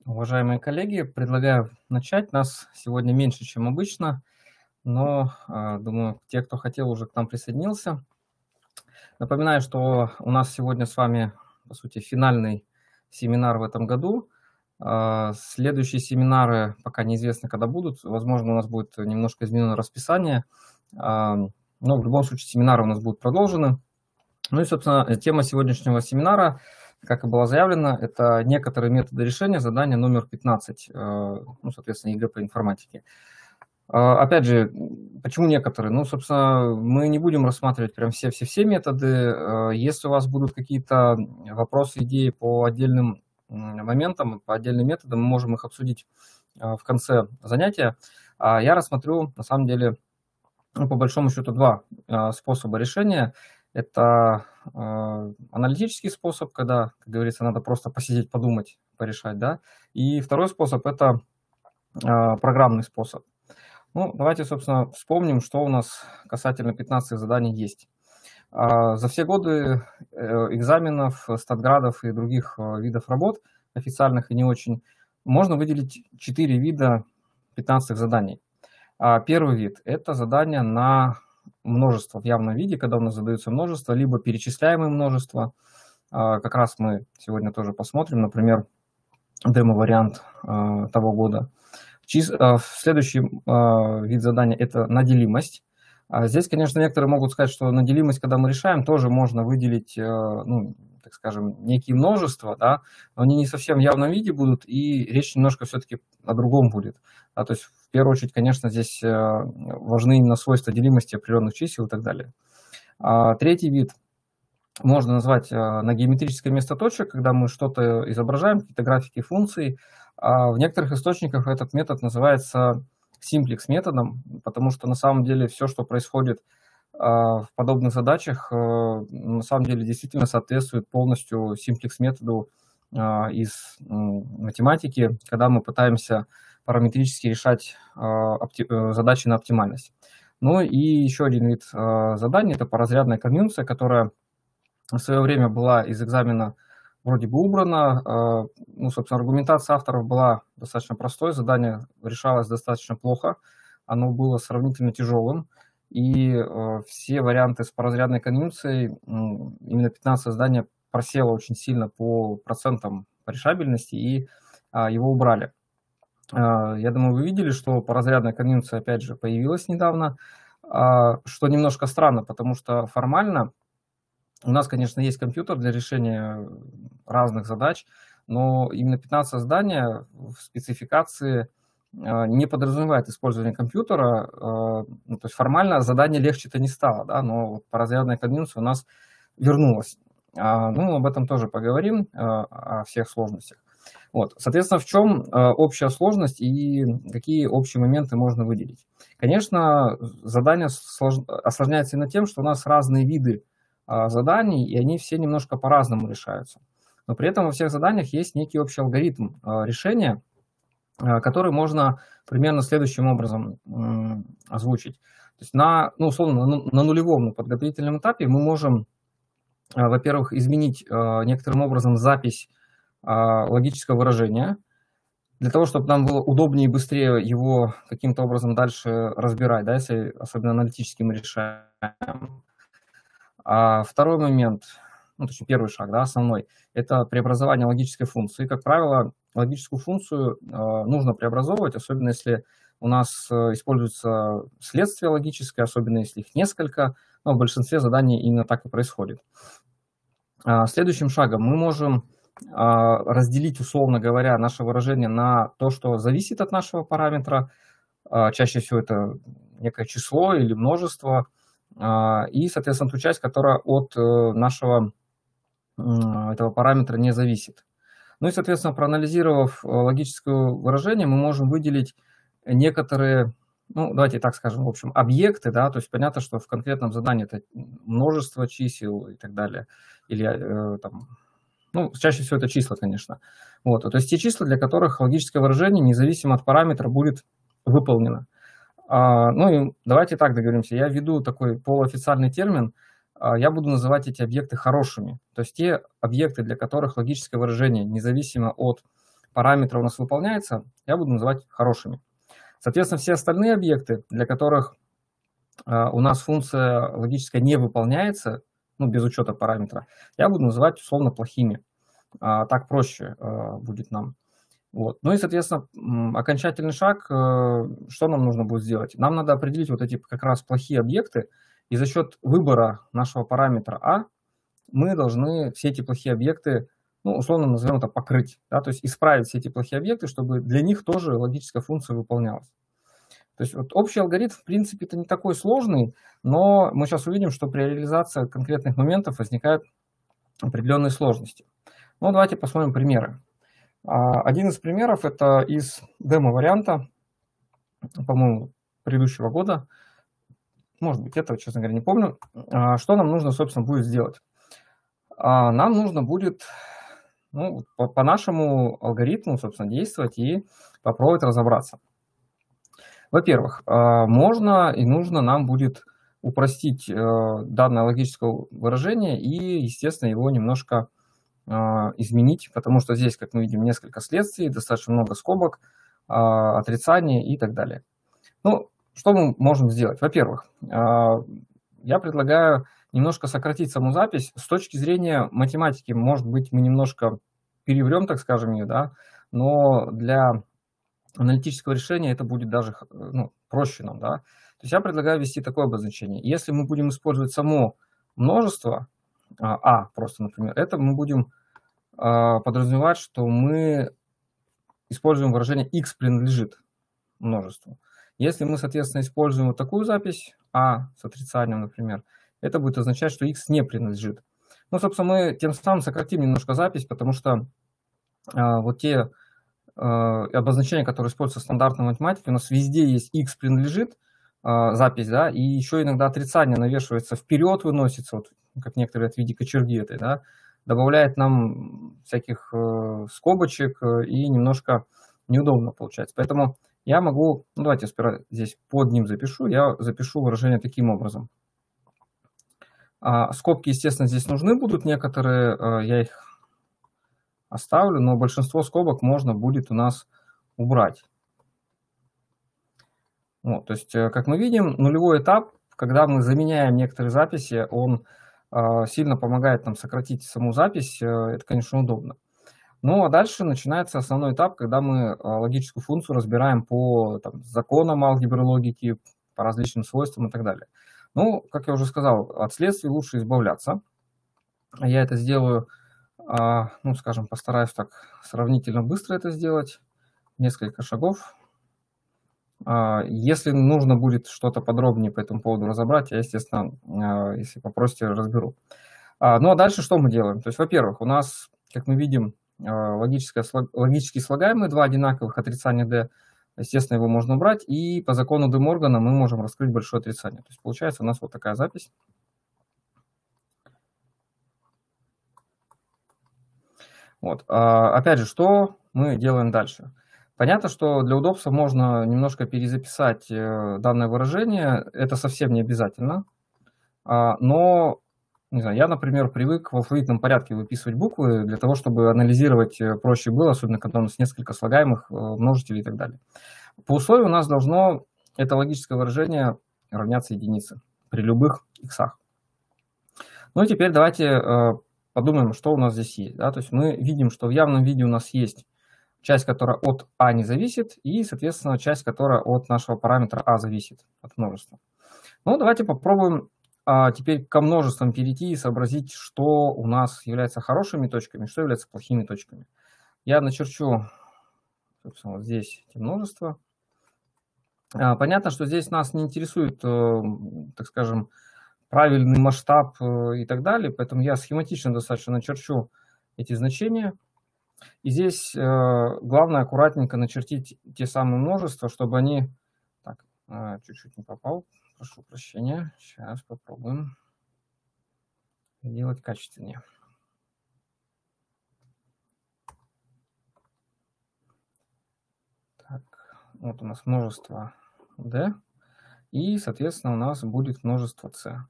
Уважаемые коллеги, предлагаю начать. Нас сегодня меньше, чем обычно, но, думаю, те, кто хотел, уже к нам присоединился. Напоминаю, что у нас сегодня с вами, по сути, финальный семинар в этом году. Следующие семинары пока неизвестно, когда будут. Возможно, у нас будет немножко изменено расписание, но в любом случае семинары у нас будут продолжены. Ну и, собственно, тема сегодняшнего семинара, как и было заявлено, это некоторые методы решения задания номер 15, ну, соответственно, ЕГЭ по информатике. Опять же, почему некоторые? Ну, собственно, мы не будем рассматривать прям все методы. Если у вас будут какие-то вопросы, идеи по отдельным моментам, по отдельным методам, мы можем их обсудить в конце занятия. Я рассмотрю, на самом деле, ну, по большому счету, два способа решения. Это аналитический способ, когда, как говорится, надо просто посидеть, подумать, порешать, да. И второй способ – это программный способ. Ну, давайте, собственно, вспомним, что у нас касательно 15 заданий есть. За все годы экзаменов, статградов и других видов работ, официальных и не очень, можно выделить 4 вида 15 заданий. Первый вид – это задание на множество в явном виде, когда у нас задается множество, либо перечисляемое множество. Как раз мы сегодня тоже посмотрим, например, демо-вариант того года. Следующий вид задания – это на делимость. Здесь, конечно, некоторые могут сказать, что на делимость, когда мы решаем, тоже можно выделить, ну, так скажем, некие множества, да, но они не совсем в явном виде будут, и речь немножко все-таки о другом будет. То есть, в первую очередь, конечно, здесь важны именно свойства делимости определенных чисел и так далее. Третий вид можно назвать на геометрическое место точек, когда мы что-то изображаем, какие-то графики функций. В некоторых источниках этот метод называется симплекс методом, потому что на самом деле все, что происходит в подобных задачах, на самом деле действительно соответствует полностью симплекс методу из математики, когда мы пытаемся параметрически решать задачи на оптимальность. Ну и еще один вид заданий – это поразрядная конъюнкция, которая в свое время была из экзамена вроде бы убрана. Ну, собственно, аргументация авторов была достаточно простой, задание решалось достаточно плохо, оно было сравнительно тяжелым, и все варианты с поразрядной конъюнкцией, именно 15 задание просело очень сильно по процентам решабельности, и его убрали. Я думаю, вы видели, что поразрядная конъюнкция, опять же, появилась недавно, что немножко странно, потому что формально у нас, конечно, есть компьютер для решения разных задач, но именно 15 задания в спецификации не подразумевает использование компьютера. Ну, то есть формально задание легче-то не стало, да, но поразрядная конъюнкция у нас вернулась. Ну, об этом тоже поговорим, о всех сложностях. Вот, соответственно, в чем общая сложность и какие общие моменты можно выделить? Конечно, задание осложняется именно тем, что у нас разные виды заданий, и они все немножко по-разному решаются. Но при этом во всех заданиях есть некий общий алгоритм решения, который можно примерно следующим образом озвучить. То есть ну, условно, на нулевом, на подготовительном этапе мы можем, во-первых, изменить некоторым образом запись логического выражения, для того, чтобы нам было удобнее и быстрее его каким-то образом дальше разбирать, да, если особенно аналитически мы решаем. Второй момент, ну, точнее, первый шаг, да, основной, это преобразование логической функции. Как правило, логическую функцию нужно преобразовывать, особенно если у нас используется следствие логическое, особенно если их несколько, но в большинстве заданий именно так и происходит. Следующим шагом мы можем разделить, условно говоря, наше выражение на то, что зависит от нашего параметра. Чаще всего это некое число или множество, и, соответственно, ту часть, которая от нашего этого параметра не зависит. Ну и, соответственно, проанализировав логическое выражение, мы можем выделить некоторые, ну, давайте так скажем, в общем, объекты, да, то есть понятно, что в конкретном задании это множество чисел и так далее, или там, ну, чаще всего это числа, конечно. Вот, то есть те числа, для которых логическое выражение, независимо от параметра, будет выполнено. Ну и давайте так договоримся. Я введу такой полуофициальный термин. Я буду называть эти объекты хорошими. То есть те объекты, для которых логическое выражение, независимо от параметра у нас выполняется, я буду называть хорошими. Соответственно, все остальные объекты, для которых у нас функция логическая не выполняется, ну, без учета параметра, я буду называть условно плохими. Так проще будет нам. Вот. Ну и, соответственно, окончательный шаг, что нам нужно будет сделать? Нам надо определить вот эти как раз плохие объекты, и за счет выбора нашего параметра А мы должны все эти плохие объекты, ну, условно назовем это покрыть, да, то есть исправить все эти плохие объекты, чтобы для них тоже логическая функция выполнялась. То есть вот общий алгоритм, в принципе, это не такой сложный, но мы сейчас увидим, что при реализации конкретных моментов возникают определенные сложности. Ну, давайте посмотрим примеры. Один из примеров – это из демо-варианта, по-моему, предыдущего года. Может быть, этого, честно говоря, не помню. Что нам нужно, собственно, будет сделать? Нам нужно будет, ну, по нашему алгоритму, собственно, действовать и попробовать разобраться. Во-первых, можно и нужно нам будет упростить данное логическое выражение и, естественно, его немножко изменить, потому что здесь, как мы видим, несколько следствий, достаточно много скобок, отрицания и так далее. Ну, что мы можем сделать? Во-первых, я предлагаю немножко сократить саму запись. С точки зрения математики, может быть, мы немножко переврем, так скажем, ее, да, но для аналитического решения это будет даже, ну, проще нам, да. То есть я предлагаю ввести такое обозначение. Если мы будем использовать само множество, просто, например, это мы будем подразумевать, что мы используем выражение x принадлежит множеству. Если мы, соответственно, используем вот такую запись, с отрицанием, например, это будет означать, что x не принадлежит. Ну, собственно, мы тем самым сократим немножко запись, потому что вот те обозначения, которые используются в стандартной математике, у нас везде есть x принадлежит, запись, да, и еще иногда отрицание навешивается вперед, выносится, вот, как некоторые в виде кочерги этой, да, добавляет нам всяких скобочек и немножко неудобно получается. Поэтому я могу, ну, давайте сперва здесь под ним запишу, я запишу выражение таким образом. Скобки, естественно, здесь нужны будут некоторые, я их оставлю, но большинство скобок можно будет у нас убрать. Вот, то есть, как мы видим, нулевой этап, когда мы заменяем некоторые записи, он сильно помогает нам сократить саму запись, это, конечно, удобно. Ну, а дальше начинается основной этап, когда мы логическую функцию разбираем по законам алгебры логики, по различным свойствам и так далее. Ну, как я уже сказал, от следствий лучше избавляться. Я это сделаю, ну, скажем, постараюсь так сравнительно быстро это сделать, несколько шагов. Если нужно будет что-то подробнее по этому поводу разобрать, я, естественно, если попросите, разберу. Ну, а дальше что мы делаем? То есть, во-первых, у нас, как мы видим, логически слагаемые, два одинаковых отрицания d, естественно, его можно убрать, и по закону де Моргана мы можем раскрыть большое отрицание. То есть, получается у нас вот такая запись. Вот. Опять же, что мы делаем дальше? Понятно, что для удобства можно немножко перезаписать данное выражение, это совсем не обязательно, но, не знаю, я, например, привык в алфавитном порядке выписывать буквы для того, чтобы анализировать проще было, особенно когда у нас несколько слагаемых, множителей и так далее. По условию у нас должно это логическое выражение равняться единице при любых иксах. Ну и теперь давайте подумаем, что у нас здесь есть. Да? То есть мы видим, что в явном виде у нас есть часть, которая от А не зависит, и, соответственно, часть, которая от нашего параметра А зависит, от множества. Ну, давайте попробуем теперь ко множествам перейти и сообразить, что у нас является хорошими точками, что является плохими точками. Я начерчу, собственно, вот здесь эти множества. Понятно, что здесь нас не интересует, так скажем, правильный масштаб и так далее, поэтому я схематично достаточно начерчу эти значения. И здесь главное аккуратненько начертить те самые множества, чтобы они... Так, чуть-чуть не попал, прошу прощения. Сейчас попробуем сделать качественнее. Так, вот у нас множество d, и, соответственно, у нас будет множество c.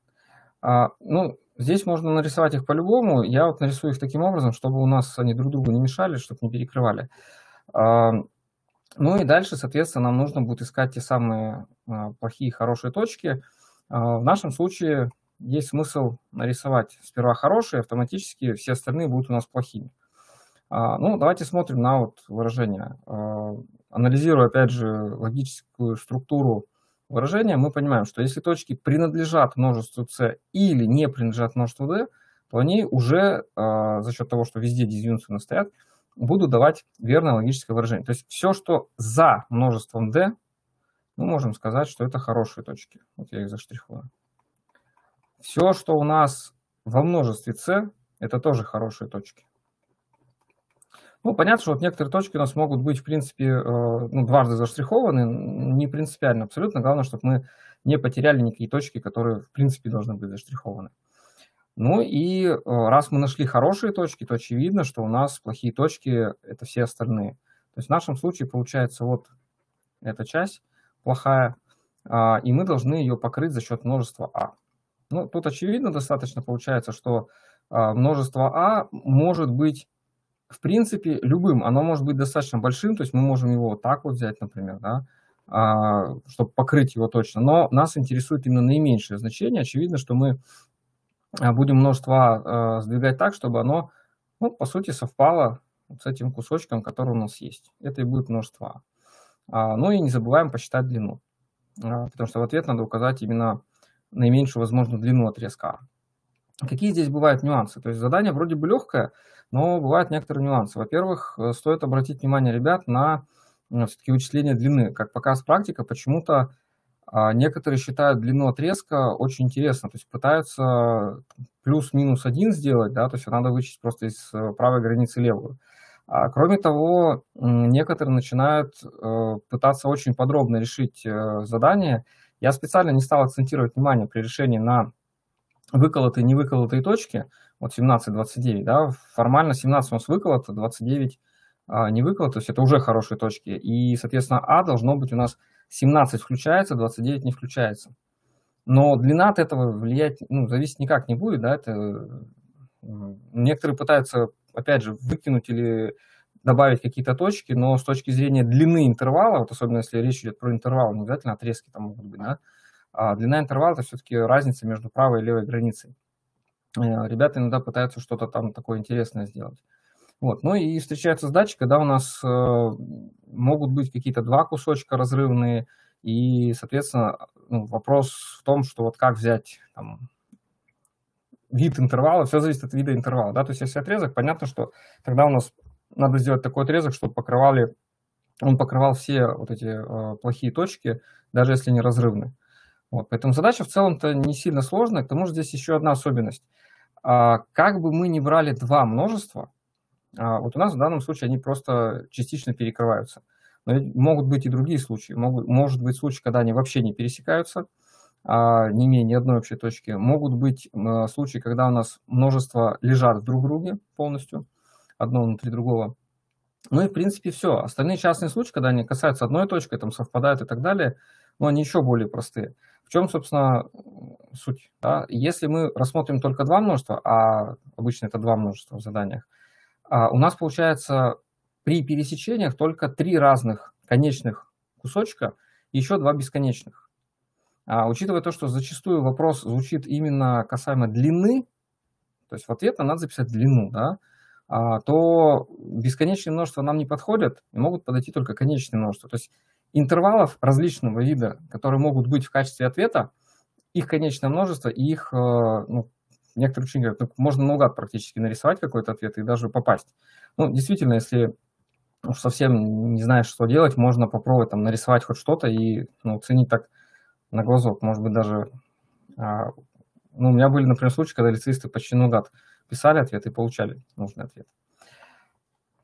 Ну, здесь можно нарисовать их по-любому. Я вот нарисую их таким образом, чтобы у нас они друг другу не мешали, чтобы не перекрывали. Ну и дальше, соответственно, нам нужно будет искать те самые плохие и хорошие точки. В нашем случае есть смысл нарисовать сперва хорошие, автоматически все остальные будут у нас плохими. Ну, давайте смотрим на вот выражение. Анализируя, опять же, логическую структуру выражения, мы понимаем, что если точки принадлежат множеству c или не принадлежат множеству d, то они уже за счет того, что везде дизъюнкционно стоят, будут давать верное логическое выражение. То есть все, что за множеством d, мы можем сказать, что это хорошие точки. Вот я их заштрихую. Все, что у нас во множестве c, это тоже хорошие точки. Ну, понятно, что вот некоторые точки у нас могут быть, в принципе, дважды заштрихованы, не принципиально абсолютно. Главное, чтобы мы не потеряли никакие точки, которые, в принципе, должны быть заштрихованы. Ну и раз мы нашли хорошие точки, то очевидно, что у нас плохие точки – это все остальные. То есть в нашем случае получается вот эта часть плохая, и мы должны ее покрыть за счет множества а. Ну, тут очевидно достаточно получается, что множество а может быть, в принципе, любым. Оно может быть достаточно большим, то есть мы можем его вот так вот взять, например, да, чтобы покрыть его точно. Но нас интересует именно наименьшее значение. Очевидно, что мы будем множество а сдвигать так, чтобы оно, ну, по сути, совпало с этим кусочком, который у нас есть. Это и будет множество а. Ну и не забываем посчитать длину, потому что в ответ надо указать именно наименьшую возможную длину отрезка А. Какие здесь бывают нюансы? То есть задание вроде бы легкое, но бывают некоторые нюансы. Во-первых, стоит обратить внимание, ребят, на все-таки вычисление длины. Как показывает практика, почему-то некоторые считают длину отрезка очень интересно. То есть пытаются плюс-минус 1 сделать, да, то есть надо вычесть просто из правой границы левую. Кроме того, некоторые начинают пытаться очень подробно решить задание. Я специально не стал акцентировать внимание при решении на выколотые и не выколотые точки, вот 17, 29, да, формально 17 у нас выколото, 29 не выколото, то есть это уже хорошие точки, и, соответственно, А должно быть у нас 17 включается, 29 не включается. Но длина от этого влиять, ну, зависеть никак не будет, да, это некоторые пытаются, опять же, выкинуть или добавить какие-то точки, но с точки зрения длины интервала, вот особенно если речь идет про интервал, не обязательно отрезки там могут быть, да, длина интервала – это все-таки разница между правой и левой границей. Ребята иногда пытаются что-то там такое интересное сделать. Вот. Ну и встречаются задачи, когда у нас могут быть какие-то два кусочка разрывные, и, соответственно, ну, вопрос в том, что вот как взять там, вид интервала, все зависит от вида интервала. Да? То есть если отрезок, понятно, что тогда у нас надо сделать такой отрезок, чтобы он покрывал все вот эти плохие точки, даже если они разрывны. Вот, поэтому задача в целом-то не сильно сложная. К тому же здесь еще одна особенность. Как бы мы ни брали два множества, вот у нас в данном случае они просто частично перекрываются. Но могут быть и другие случаи. Может быть случай, когда они вообще не пересекаются, не имея ни одной общей точки. Могут быть случаи, когда у нас множества лежат друг в друге полностью, одно внутри другого. Ну и в принципе все. Остальные частные случаи, когда они касаются одной точки, там совпадают и так далее, но они еще более простые. В чем, собственно, суть? Да? Если мы рассмотрим только два множества, а обычно это два множества в заданиях, у нас получается при пересечениях только 3 разных конечных кусочка и еще 2 бесконечных. Учитывая то, что зачастую вопрос звучит именно касаемо длины, то есть в ответ нам надо записать длину, да, то бесконечные множества нам не подходят и могут подойти только конечные множества. То есть интервалов различного вида, которые могут быть в качестве ответа, их конечное множество, и их, ну, некоторые ученики говорят, ну, можно наугад практически нарисовать какой-то ответ и даже попасть. Ну, действительно, если уж совсем не знаешь, что делать, можно попробовать там нарисовать хоть что-то и, ну, оценить так на глазок. Может быть, даже... Ну, у меня были, например, случаи, когда лицеисты почти наугад писали ответ и получали нужный ответ.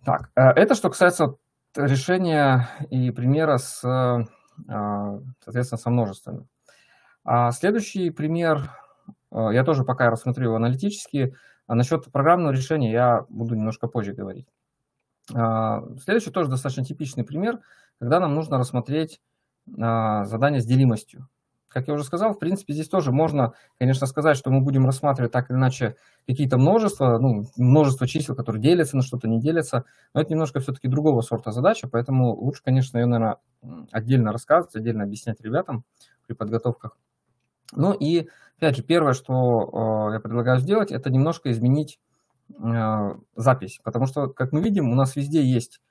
Так, это что касается решения и примера с, соответственно, со множествами. Следующий пример, я тоже пока рассмотрю его аналитически, насчет программного решения я буду немножко позже говорить. Следующий тоже достаточно типичный пример, когда нам нужно рассмотреть задание с делимостью. как я уже сказал, в принципе, здесь тоже можно, конечно, сказать, что мы будем рассматривать так или иначе какие-то множества, ну, множество чисел, которые делятся на что-то, не делятся, но это немножко все-таки другого сорта задача, поэтому лучше, конечно, ее, наверное, отдельно рассказывать, отдельно объяснять ребятам при подготовках. Ну и, опять же, первое, что я предлагаю сделать, это немножко изменить запись, потому что, как мы видим, у нас везде есть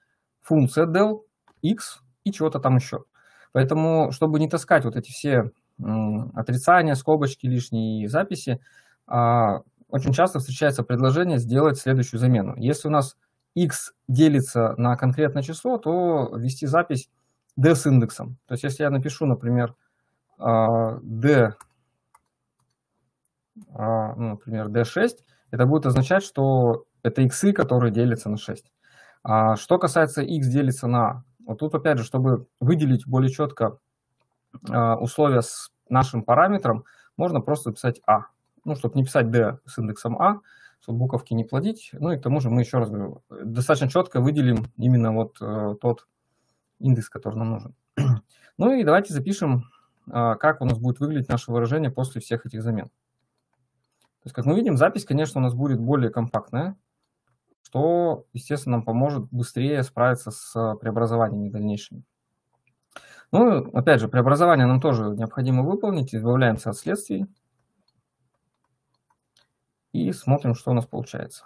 функция del, x и чего-то там еще. Поэтому, чтобы не таскать вот эти все отрицания, скобочки, лишние записи, очень часто встречается предложение сделать следующую замену. Если у нас x делится на конкретное число, то ввести запись d с индексом. То есть если я напишу, например, d, например, d6, это будет означать, что это иксы, которые делятся на 6. Что касается x делится на a, вот тут опять же, чтобы выделить более четко условия с нашим параметром, можно просто написать a. Ну, чтобы не писать d с индексом a, чтобы буковки не плодить. Ну и к тому же мы еще раз говорю, достаточно четко выделим именно вот тот индекс, который нам нужен. Ну и давайте запишем, как у нас будет выглядеть наше выражение после всех этих замен. То есть, как мы видим, запись, конечно, у нас будет более компактная, что, естественно, нам поможет быстрее справиться с преобразованиями дальнейшими. Ну, опять же, преобразование нам тоже необходимо выполнить. Избавляемся от следствий. И смотрим, что у нас получается.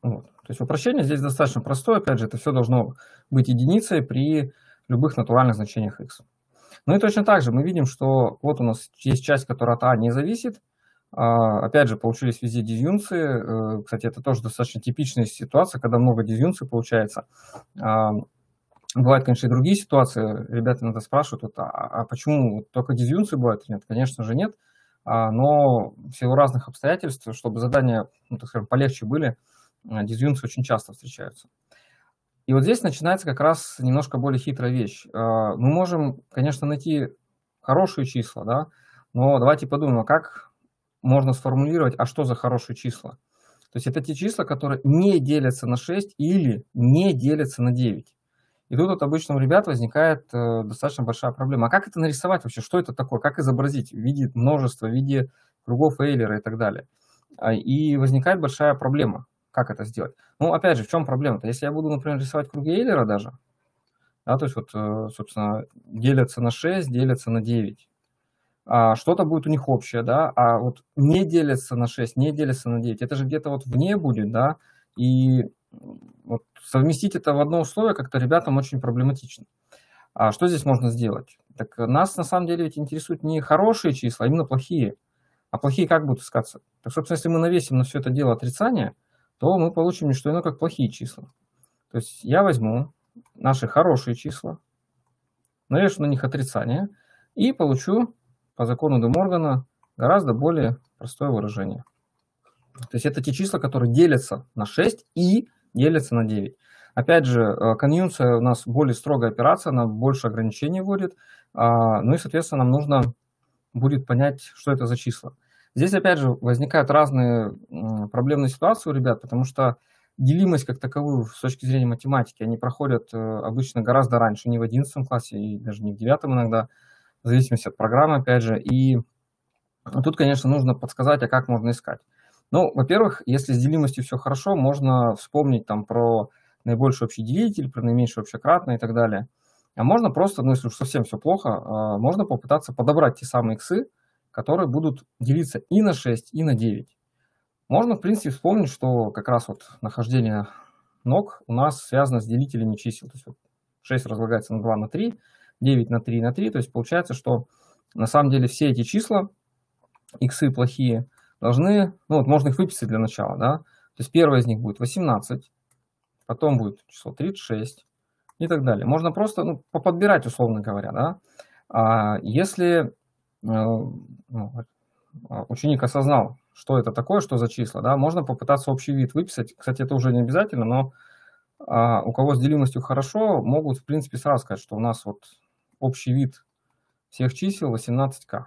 Вот. То есть упрощение здесь достаточно простое. Опять же, это все должно быть единицей при любых натуральных значениях x. Ну и точно так же мы видим, что вот у нас есть часть, которая от a не зависит. Опять же, получились везде дизъюнкции. Кстати, это тоже достаточно типичная ситуация, когда много дизъюнкций получается. Бывают, конечно, и другие ситуации. Ребята иногда спрашивают, а почему только дизъюнкции бывают? Нет, конечно же нет. Но в силу разных обстоятельств, чтобы задания, ну, так скажем, полегче были, дизъюнкции очень часто встречаются. И вот здесь начинается как раз немножко более хитрая вещь. Мы можем, конечно, найти хорошие числа, да, но давайте подумаем, а как можно сформулировать, а что за хорошие числа? То есть это те числа, которые не делятся на 6 или не делятся на 9. И тут вот обычно у ребят возникает достаточно большая проблема. А как это нарисовать вообще? Что это такое? Как изобразить в виде множества, в виде кругов Эйлера и так далее? И возникает большая проблема. Как это сделать? Ну, опять же, в чем проблема-то? Если я буду, например, рисовать круги Эйлера даже, да, то есть вот, собственно, делятся на 6, делятся на 9. Что-то будет у них общее, да, а вот не делятся на 6, не делятся на 9, это же где-то вот вне будет, да, и вот совместить это в одно условие как-то ребятам очень проблематично. А что здесь можно сделать? Так нас на самом деле ведь интересуют не хорошие числа, а именно плохие. А плохие как будут искаться? Так, собственно, если мы навесим на все это дело отрицание, то мы получим не что иное, как плохие числа. То есть я возьму наши хорошие числа, навешу на них отрицание и получу по закону Де Моргана гораздо более простое выражение. То есть это те числа, которые делятся на 6 и делятся на 9. Опять же, конъюнкция у нас более строгая операция, она больше ограничений вводит. Ну и, соответственно, нам нужно будет понять, что это за числа. Здесь, опять же, возникают разные проблемные ситуации у ребят, потому что делимость как таковую с точки зрения математики, они проходят обычно гораздо раньше, не в 11 классе и даже не в 9 иногда, в зависимости от программы, опять же. И тут, конечно, нужно подсказать, а как можно искать. Ну, во-первых, если с делимостью все хорошо, можно вспомнить там про наибольший общий делитель, про наименьшее общекратное и так далее. А можно просто, ну, если уж совсем все плохо, можно попытаться подобрать те самые иксы, которые будут делиться и на 6, и на 9. Можно, в принципе, вспомнить, что как раз вот нахождение ног у нас связано с делителями чисел. То есть вот 6 разлагается на 2 на 3, 9 на 3 на 3. То есть получается, что на самом деле все эти числа, иксы плохие, должны, ну вот можно их выписать для начала, да. То есть первое из них будет 18, потом будет число 36 и так далее. Можно просто, ну, поподбирать, условно говоря, да. Если ученик осознал, что это такое, что за числа, да, можно попытаться общий вид выписать. Кстати, это уже не обязательно, но у кого с делимостью хорошо, могут, в принципе, сразу сказать, что у нас вот общий вид всех чисел 18k,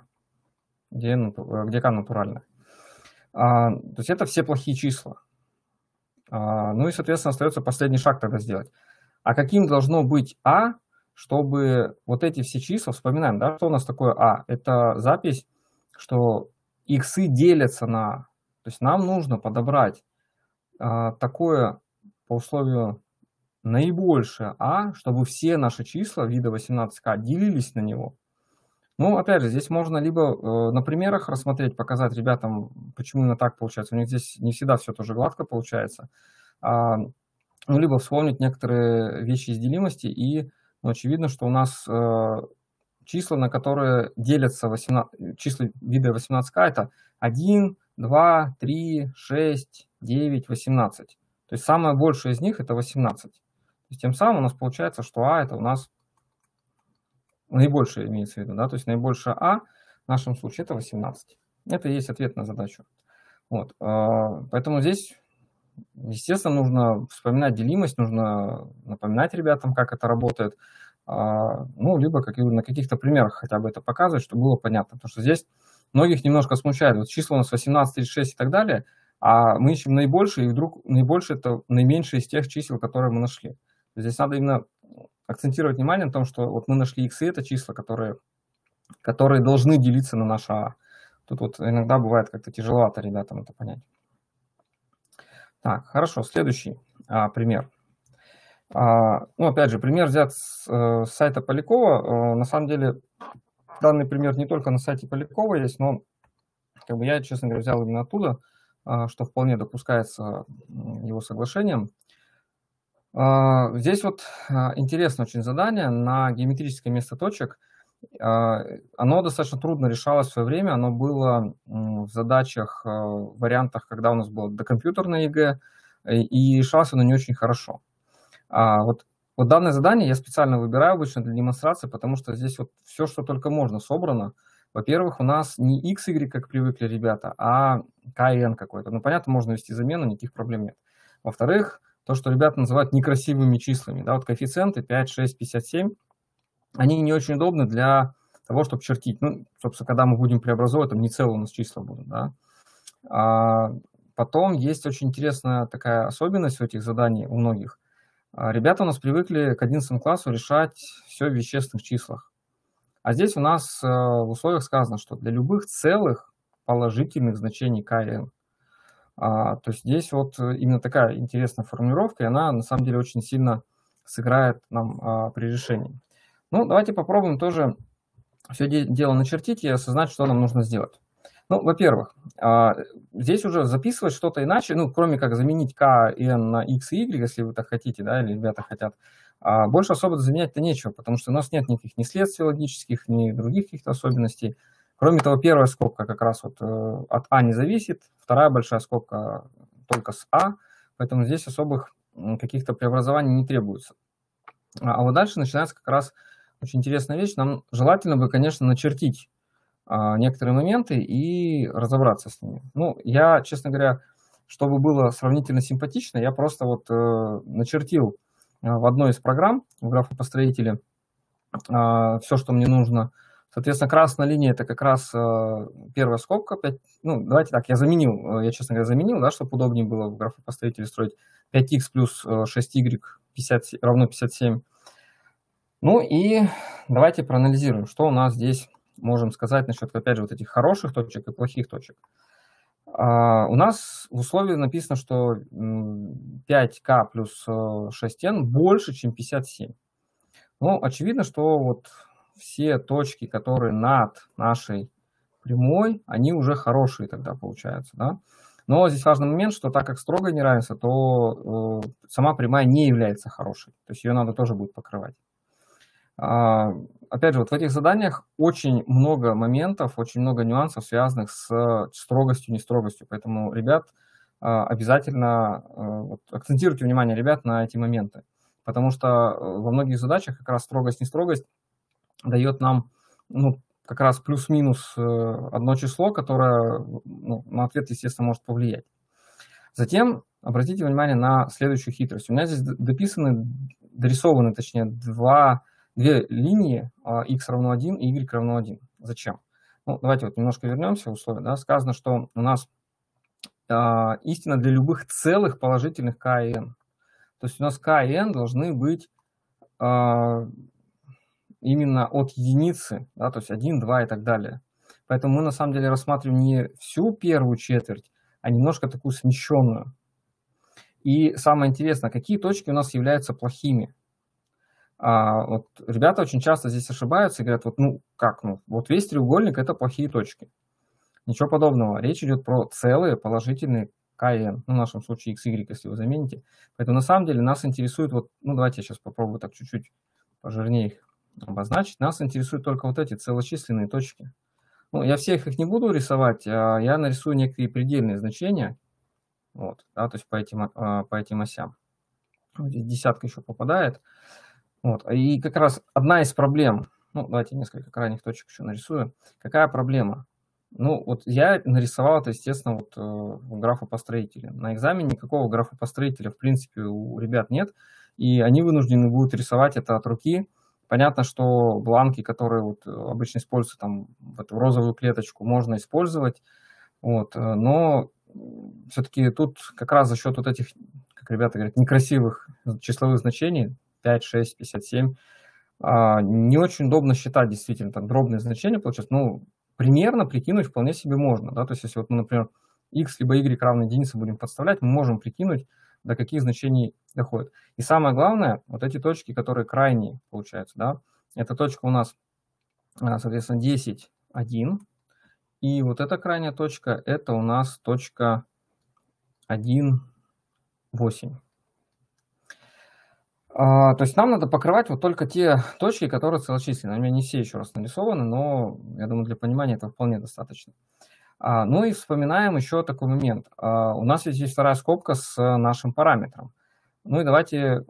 где k натуральная. То есть это все плохие числа. Ну и, соответственно, остается последний шаг тогда сделать. А каким должно быть а, чтобы вот эти все числа, вспоминаем, да, что у нас такое А? Это запись, что иксы делятся на, то есть нам нужно подобрать такое по условию наибольшее А, чтобы все наши числа вида 18К делились на него. Ну, опять же, здесь можно либо на примерах рассмотреть, показать ребятам, почему именно так получается. У них здесь не всегда все тоже гладко получается. Ну, либо вспомнить некоторые вещи из делимости, и очевидно, что у нас числа, на которые делятся числа вида 18К, это 1, 2, 3, 6, 9, 18. То есть самое большее из них это 18. То есть тем самым у нас получается, что А это у нас наибольшее имеется в виду, да, то есть наибольшее А в нашем случае это 18. Это и есть ответ на задачу. Вот, поэтому здесь, естественно, нужно вспоминать делимость, нужно напоминать ребятам, как это работает, ну, либо на каких-то примерах хотя бы это показывать, чтобы было понятно, потому что здесь многих немножко смущает, вот числа у нас 18, 36 и так далее, а мы ищем наибольшее, и вдруг наибольшее это наименьшее из тех чисел, которые мы нашли. Здесь надо именно акцентировать внимание на том, что вот мы нашли иксы, это числа, которые должны делиться на наше А. Тут вот иногда бывает как-то тяжеловато ребятам это понять. Так, хорошо, следующий пример. Ну, опять же, пример взят с сайта Полякова. На самом деле, данный пример не только на сайте Полякова есть, но как бы я, честно говоря, взял именно оттуда, что вполне допускается его соглашением. Здесь вот интересное очень задание на геометрическое место точек. Оно достаточно трудно решалось в свое время. Оно было в задачах, вариантах, когда у нас было докомпьютерное ЕГЭ, и решалось оно не очень хорошо. Вот данное задание я специально выбираю обычно для демонстрации, потому что здесь вот все, что только можно, собрано. Во-первых, у нас не x, y, как привыкли ребята, а k и n какой-то. Ну, понятно, можно ввести замену, никаких проблем нет. Во-вторых, то, что ребята называют некрасивыми числами. Да, вот коэффициенты 5, 6, 57, они не очень удобны для того, чтобы чертить. Ну, собственно, когда мы будем преобразовывать, там не целые у нас числа будут. Да. Потом есть очень интересная такая особенность у этих заданий у многих. Ребята у нас привыкли к 11 классу решать все в вещественных числах. А здесь у нас в условиях сказано, что для любых целых положительных значений k и n. То есть здесь вот именно такая интересная формулировка, и она на самом деле очень сильно сыграет нам при решении. Ну, давайте попробуем тоже все дело начертить и осознать, что нам нужно сделать. Ну, во-первых, здесь уже записывать что-то иначе, ну, кроме как заменить k и n на x и y, если вы так хотите, да, или ребята хотят, больше особо заменять-то нечего, потому что у нас нет никаких ни следствий логических, ни других каких-то особенностей. Кроме того, первая скобка как раз вот от А не зависит, вторая большая скобка только с А, поэтому здесь особых каких-то преобразований не требуется. А вот дальше начинается как раз очень интересная вещь. Нам желательно бы, конечно, начертить некоторые моменты и разобраться с ними. Ну, я, честно говоря, чтобы было сравнительно симпатично, я просто вот начертил в одной из программ в графопостроителе все, что мне нужно. Соответственно, красная линия – это как раз первая скобка. 5, ну, давайте так, я, честно говоря, заменил, да, чтобы удобнее было в графопостроителе строить 5х плюс 6y равно 57. Ну и давайте проанализируем, что у нас здесь можем сказать насчет, опять же, вот этих хороших точек и плохих точек. У нас в условии написано, что 5k плюс 6n больше, чем 57. Ну, очевидно, что вот все точки, которые над нашей прямой, они уже хорошие тогда получаются, да. Но здесь важный момент, что так как строгое неравенство, то сама прямая не является хорошей. То есть ее надо тоже будет покрывать. Опять же, вот в этих заданиях очень много моментов, очень много нюансов, связанных с строгостью, нестрогостью. Поэтому, ребят, обязательно акцентируйте внимание, ребят, на эти моменты. Потому что во многих задачах как раз строгость, нестрогость дает нам, ну, как раз плюс-минус одно число, которое на ответ, естественно, может повлиять. Затем обратите внимание на следующую хитрость. У меня здесь дорисованы, точнее, две линии, x равно 1 и y равно 1. Зачем? Ну, давайте вот немножко вернемся в условия. Да? Сказано, что у нас истина для любых целых положительных k и n. То есть у нас k и n должны быть именно от единицы, да, то есть 1, 2 и так далее. Поэтому мы на самом деле рассматриваем не всю первую четверть, а немножко такую смещенную. И самое интересное, какие точки у нас являются плохими. Вот ребята очень часто здесь ошибаются и говорят, вот весь треугольник – это плохие точки. Ничего подобного. Речь идет про целые положительные КН, в нашем случае XY, если вы замените. Поэтому на самом деле нас интересует, давайте я сейчас попробую так чуть-чуть пожирнее их обозначить. Нас интересуют только вот эти целочисленные точки. Я всех их не буду рисовать, я нарисую некие предельные значения, то есть по этим осям. Здесь десятка еще попадает. И как раз одна из проблем, давайте несколько крайних точек еще нарисую. Какая проблема? Я нарисовал это, естественно, в графопостроителе. На экзамене никакого графопостроителя, в принципе, у ребят нет, и они вынуждены будут рисовать это от руки. Понятно, что бланки, которые обычно используются в эту розовую клеточку, можно использовать, но все-таки тут как раз за счет этих, как ребята говорят, некрасивых числовых значений, 5, 6, 57, не очень удобно считать действительно, дробные значения получаются, примерно прикинуть вполне себе можно, да, то есть если мы, например, x либо y равно единице будем подставлять, мы можем прикинуть, до каких значений доходит. И самое главное, эти точки, которые крайние получаются, да, эта точка у нас, соответственно, 10, 1, и эта крайняя точка, это у нас точка 1, 8. То есть нам надо покрывать только те точки, которые целочисленные. У меня не все еще раз нарисованы, но я думаю, для понимания этого вполне достаточно. И вспоминаем еще такой момент. У нас есть вторая скобка с нашим параметром. И давайте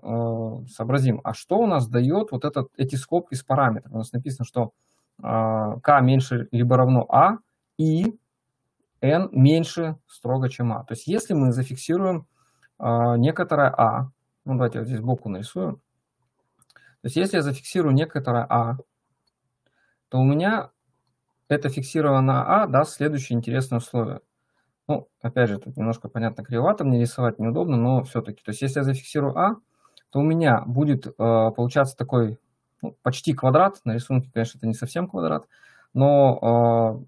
сообразим, а что у нас дает эти скобки с параметром? У нас написано, что k меньше либо равно a и n меньше строго, чем a. То есть если мы зафиксируем некоторое a, давайте я здесь сбоку нарисую. То есть если я зафиксирую некоторое a, то у меня это фиксированное a даст следующее интересное условие. Опять же, тут немножко, понятно, кривовато мне рисовать неудобно, но все-таки. То есть если я зафиксирую a, то у меня будет получаться такой почти квадрат. На рисунке, конечно, это не совсем квадрат, но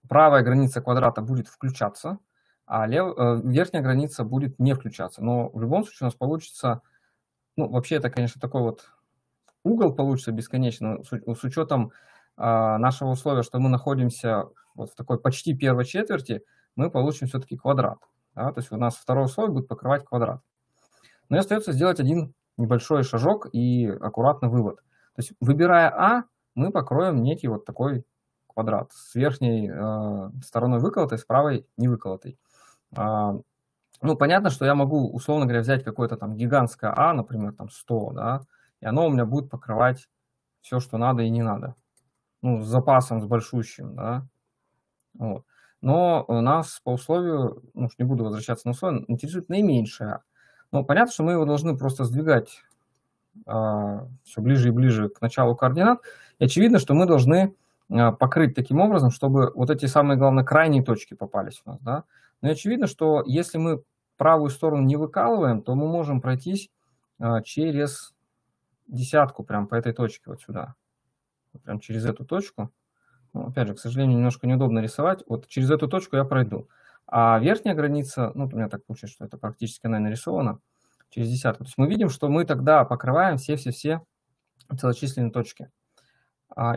правая граница квадрата будет включаться, а верхняя граница будет не включаться. Но в любом случае у нас получится, вообще это, конечно, такой угол получится бесконечно, с учетом нашего условия, что мы находимся в такой почти первой четверти, мы получим все-таки квадрат. Да? То есть у нас второй слой будет покрывать квадрат. Но и остается сделать один небольшой шажок и аккуратный вывод. То есть выбирая А, мы покроем некий такой квадрат с верхней стороной выколотой, с правой не выколотой. Понятно, что я могу, условно говоря, взять какое-то гигантское А, например, 100, да, и оно у меня будет покрывать все, что надо и не надо. С запасом, с большущим, да. Но у нас по условию, не буду возвращаться на условие, интересует наименьшее А. Понятно, что мы его должны просто сдвигать все ближе и ближе к началу координат. И очевидно, что мы должны покрыть таким образом, чтобы эти самые, главное, крайние точки попались у нас, да. Но и очевидно, что если мы правую сторону не выкалываем, то мы можем пройтись через десятку прям по этой точке сюда. Прям через эту точку. Опять же, к сожалению, немножко неудобно рисовать. Через эту точку я пройду. А верхняя граница, у меня так получается, что это практически она нарисована, через десятку. То есть мы видим, что мы тогда покрываем все целочисленные точки.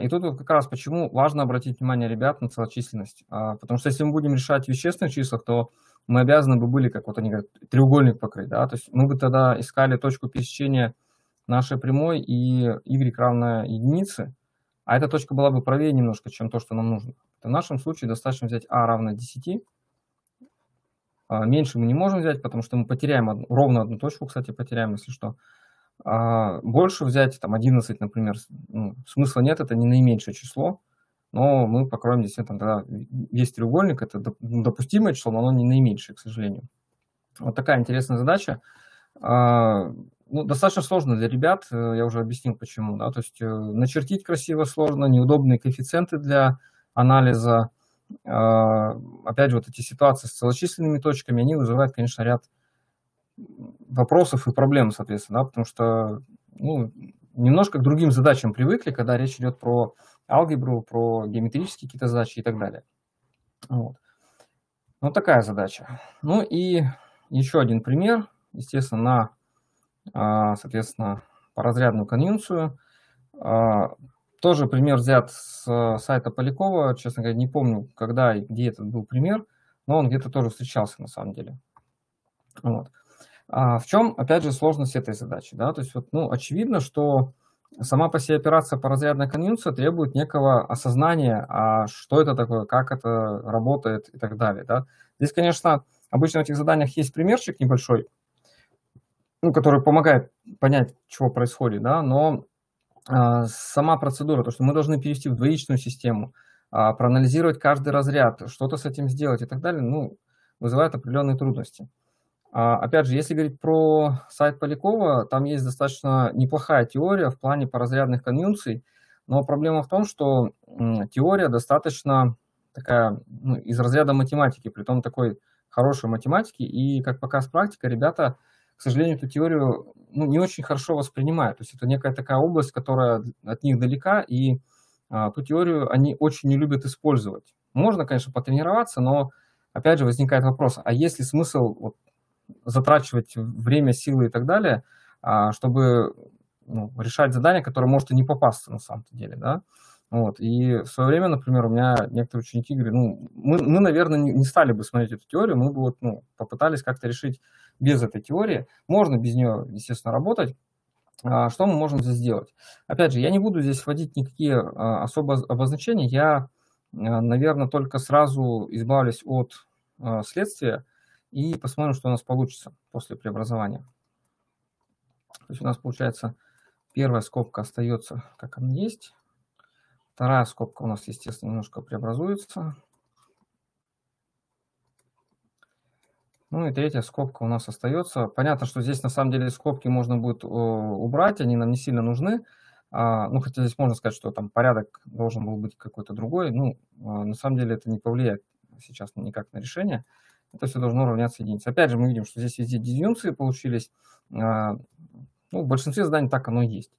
И тут как раз почему важно обратить внимание, ребят, на целочисленность. Потому что если мы будем решать в вещественных числах, то мы обязаны бы были, как они говорят, треугольник покрыть. Да? То есть мы бы тогда искали точку пересечения нашей прямой и y равно единице, а эта точка была бы правее немножко, чем то, что нам нужно. В нашем случае достаточно взять а равно 10. Меньше мы не можем взять, потому что мы потеряем ровно одну точку, кстати, потеряем, если что. Больше взять, 11, например, смысла нет, это не наименьшее число, но мы покроем действительно тогда весь треугольник, это допустимое число, но оно не наименьшее, к сожалению. Вот такая интересная задача. Достаточно сложно для ребят, я уже объяснил почему. Да? То есть начертить красиво сложно, неудобные коэффициенты для анализа. Опять же, эти ситуации с целочисленными точками, они вызывают, конечно, ряд вопросов и проблем, соответственно, да? Потому что немножко к другим задачам привыкли, когда речь идет про алгебру, про геометрические какие-то задачи и так далее. Вот. Ну, такая задача. Ну и еще один пример, естественно, соответственно, паразрядную конъюнкцию. Тоже пример взят с сайта Полякова. Честно говоря, не помню, когда и где этот был пример, но он где-то тоже встречался на самом деле. Вот. В чем, опять же, сложность этой задачи? Да? То есть, вот, ну, очевидно, что сама по себе операция паразрядная конъюнкция требует некого осознания, что это такое, как это работает и так далее. Да? Здесь, конечно, обычно в этих заданиях есть примерчик небольшой, ну, который помогает понять, что происходит, да? Но сама процедура, то, что мы должны перевести в двоичную систему, проанализировать каждый разряд, что-то с этим сделать и так далее, ну, вызывает определенные трудности. Опять же, если говорить про сайт Полякова, там есть достаточно неплохая теория в плане паразрядных конъюнкций, но проблема в том, что теория достаточно такая, ну, из разряда математики, притом такой хорошей математики, и, как показывает практика, ребята, к сожалению, эту теорию, ну, не очень хорошо воспринимают. То есть это некая такая область, которая от них далека, и ту теорию они очень не любят использовать. Можно, конечно, потренироваться, но, опять же, возникает вопрос, а есть ли смысл вот затрачивать время, силы и так далее, чтобы, ну, решать задание, которое может и не попасться на самом деле, да? Вот. И в свое время, например, у меня некоторые ученики говорят, ну, мы наверное, не стали бы смотреть эту теорию, мы бы вот, ну, попытались как-то решить без этой теории. Можно без нее, естественно, работать. Что мы можем здесь сделать? Опять же, я не буду здесь вводить никакие особо обозначения, я, наверное, только сразу избавлюсь от следствия и посмотрим, что у нас получится после преобразования. То есть у нас получается первая скобка остается, как она есть. Вторая скобка у нас, естественно, немножко преобразуется. Ну и третья скобка у нас остается. Понятно, что здесь на самом деле скобки можно будет убрать, они нам не сильно нужны. Ну, хотя здесь можно сказать, что там порядок должен был быть какой-то другой. Ну, на самом деле это не повлияет сейчас никак на решение. Это все должно равняться единице. Опять же, мы видим, что здесь везде дизъюнкции получились. Ну, в большинстве заданий так оно и есть.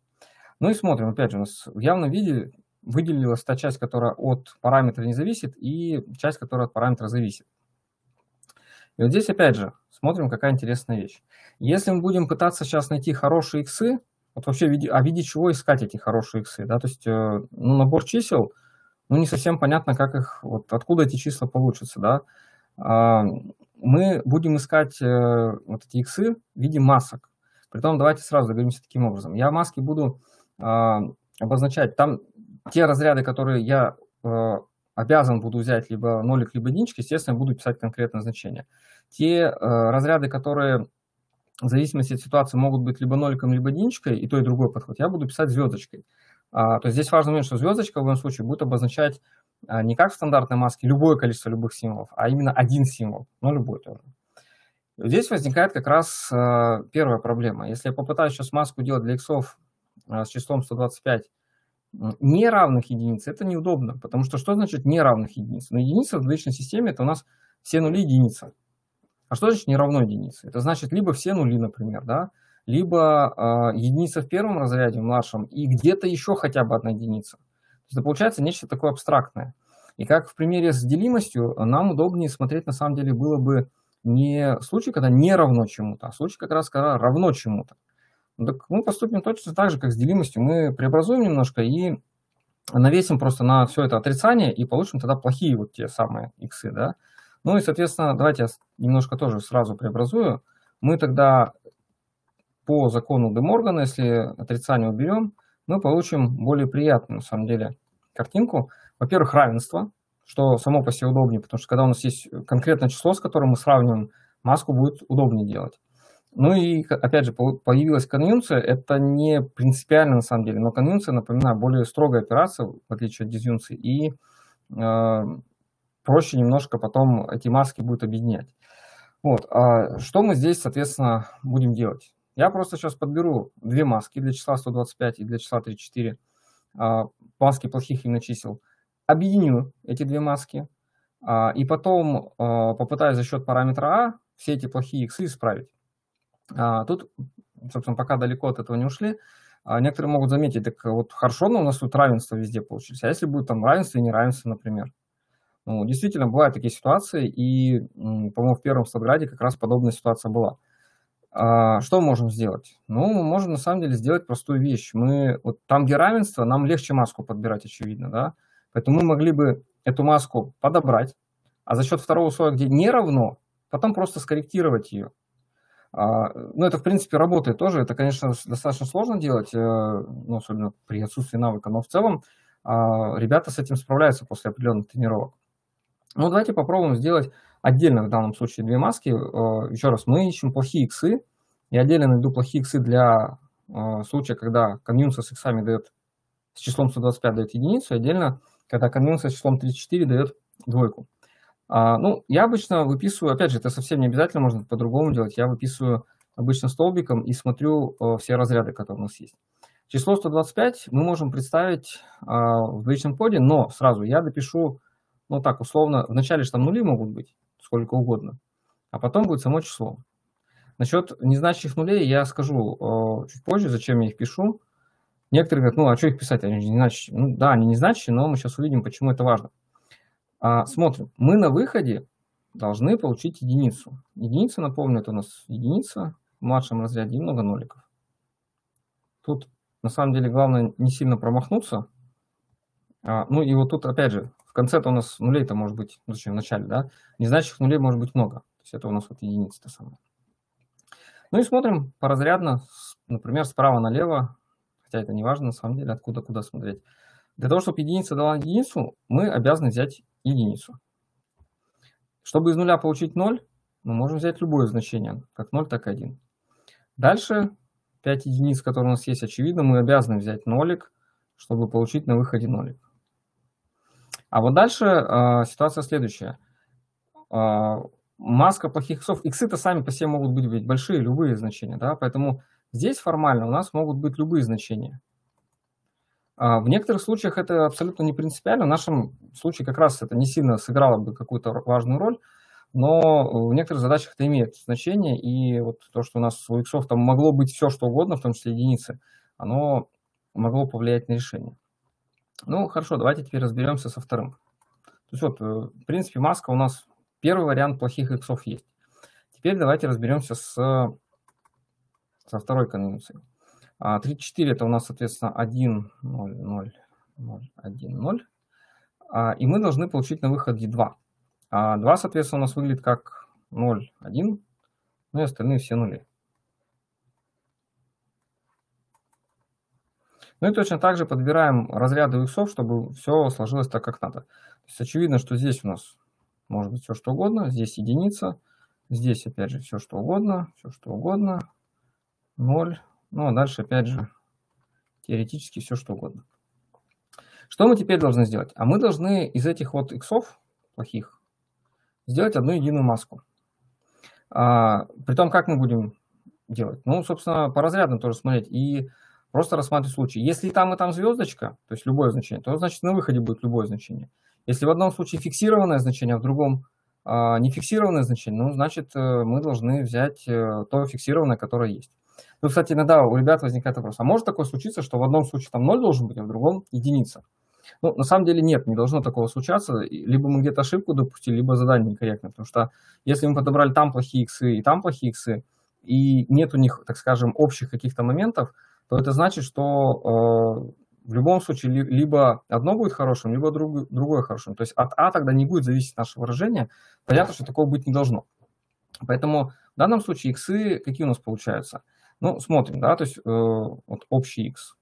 Ну и смотрим, опять же, у нас в явном виде выделилась та часть, которая от параметра не зависит, и часть, которая от параметра зависит. И вот здесь, опять же, смотрим, какая интересная вещь. Если мы будем пытаться сейчас найти хорошие иксы, вот вообще в виде чего искать эти хорошие иксы, да, то есть, ну, набор чисел, ну, не совсем понятно, как их, вот откуда эти числа получатся, да. Мы будем искать вот эти иксы в виде масок. Притом давайте сразу договоримся таким образом. Я маски буду обозначать, там те разряды, которые я обязан буду взять либо нолик, либо единички, естественно, буду писать конкретное значение. Те разряды, которые в зависимости от ситуации могут быть либо ноликом, либо единичкой, и то, и другой подход, я буду писать звездочкой. То есть здесь важно момент, что звездочка в любом случае будет обозначать не как в стандартной маске любое количество любых символов, а именно один символ, но любой тоже. Здесь возникает как раз первая проблема. Если я попытаюсь сейчас маску делать для иксов с числом 125 неравных единиц, это неудобно, потому что что значит неравных единиц? Ну, единица в двоичной системе – это у нас все нули единица. А что значит не равно единице? Это значит либо все нули, например, да, либо единица в первом разряде, в младшем, и где-то еще хотя бы одна единица. То есть это получается нечто такое абстрактное. И как в примере с делимостью, нам удобнее смотреть на самом деле было бы не случай, когда не равно чему-то, а случай как раз, когда равно чему-то. Так мы поступим точно так же, как с делимостью. Мы преобразуем немножко и навесим просто на все это отрицание и получим тогда плохие вот те самые иксы, да. Ну и, соответственно, давайте я немножко тоже сразу преобразую. Мы тогда по закону Де Моргана, если отрицание уберем, мы получим более приятную, на самом деле, картинку. Во-первых, равенство, что само по себе удобнее, потому что когда у нас есть конкретное число, с которым мы сравниваем, маску будет удобнее делать. Ну и, опять же, появилась конъюнкция, это не принципиально на самом деле, но конъюнкция, напоминаю, более строгая операция, в отличие от дизъюнкции, и проще немножко потом эти маски будет объединять. Вот, что мы здесь, соответственно, будем делать? Я просто сейчас подберу две маски для числа 125 и для числа 34, маски плохих именно чисел, объединю эти две маски, и потом попытаюсь за счет параметра А все эти плохие иксы исправить. Тут, собственно, пока далеко от этого не ушли, некоторые могут заметить, так вот хорошо, но у нас тут равенство везде получилось. А если будет там равенство и неравенство, например? Ну, действительно, бывают такие ситуации, и, по-моему, в первом Статграде как раз подобная ситуация была. Что мы можем сделать? Ну, мы можем на самом деле сделать простую вещь. Мы, вот там, где равенство, нам легче маску подбирать, очевидно, да? Поэтому мы могли бы эту маску подобрать, а за счет второго слоя, где не равно, потом просто скорректировать ее. Ну, это, в принципе, работает тоже. Это, конечно, достаточно сложно делать, ну, особенно при отсутствии навыка, но в целом ребята с этим справляются после определенных тренировок. Ну, давайте попробуем сделать отдельно в данном случае две маски. Еще раз, мы ищем плохие иксы. Я отдельно найду плохие иксы для случая, когда конъюнкция с иксами дает, с числом 125 дает единицу, и отдельно, когда конъюнкция с числом 34 дает двойку. Ну, я обычно выписываю, опять же, это совсем не обязательно, можно по-другому делать. Я выписываю обычно столбиком и смотрю все разряды, которые у нас есть. Число 125 мы можем представить в двоичном коде, но сразу я допишу, ну так, условно, вначале же там нули могут быть, сколько угодно, а потом будет само число. Насчет незначащих нулей я скажу чуть позже, зачем я их пишу. Некоторые говорят, ну а что их писать, они же не значащие. Ну да, они не значащие, но мы сейчас увидим, почему это важно. Смотрим, мы на выходе должны получить единицу. Единица, напомню, это у нас единица в младшем разряде и много ноликов. Тут на самом деле главное не сильно промахнуться. Ну и вот тут опять же, в конце-то у нас нулей-то может быть, зачем в начале, да? Незначащих нулей может быть много. То есть это у нас вот единица-то самая. Ну и смотрим поразрядно, например, справа налево, хотя это не важно на самом деле, откуда куда смотреть. Для того, чтобы единица дала единицу, мы обязаны взять единицу. Чтобы из нуля получить 0, мы можем взять любое значение, как 0, так и 1. Дальше 5 единиц, которые у нас есть, очевидно, мы обязаны взять нолик, чтобы получить на выходе нолик. А вот дальше ситуация следующая. Маска плохих иксов. Иксы-то сами по себе могут быть ведь большие, любые значения, да, поэтому здесь формально у нас могут быть любые значения. В некоторых случаях это абсолютно не принципиально. В нашем случае как раз это не сильно сыграло бы какую-то важную роль, но в некоторых задачах это имеет значение, и вот то, что у нас у иксов там могло быть все, что угодно, в том числе единицы, оно могло повлиять на решение. Ну, хорошо, давайте теперь разберемся со вторым. То есть вот, в принципе, маска у нас, первый вариант плохих иксов есть. Теперь давайте разберемся со второй конъюнкцией. 34 это у нас, соответственно, 1, 0, 0, 0, 1, 0. И мы должны получить на выходе 2. 2, соответственно, у нас выглядит как 0, 1, ну и остальные все нули. Ну и точно так же подбираем разряды у иксов, чтобы все сложилось так, как надо. То есть очевидно, что здесь у нас может быть все, что угодно. Здесь единица. Здесь, опять же, все, что угодно. Все, что угодно. 0. Ну, а дальше, опять же, теоретически все, что угодно. Что мы теперь должны сделать? А мы должны из этих вот иксов плохих сделать одну единую маску. Притом, как мы будем делать? Ну, собственно, по разрядам тоже смотреть. И просто рассматривать случай. Если и там звездочка, то есть любое значение, то значит на выходе будет любое значение. Если в одном случае фиксированное значение, а в другом не фиксированное значение, ну, значит, мы должны взять то фиксированное, которое есть. Ну, кстати, иногда у ребят возникает вопрос, а может такое случиться, что в одном случае там 0 должен быть, а в другом единица? Ну, на самом деле нет, не должно такого случаться. Либо мы где-то ошибку допустили, либо задание некорректно. Потому что если мы подобрали там плохие иксы и там плохие иксы, и нет у них, так скажем, общих каких-то моментов, то это значит, что в любом случае либо одно будет хорошим, либо другое хорошим. То есть от А тогда не будет зависеть наше выражение. Понятно, что такого быть не должно. Поэтому в данном случае иксы какие у нас получаются? Ну, смотрим, да, то есть вот общий икс.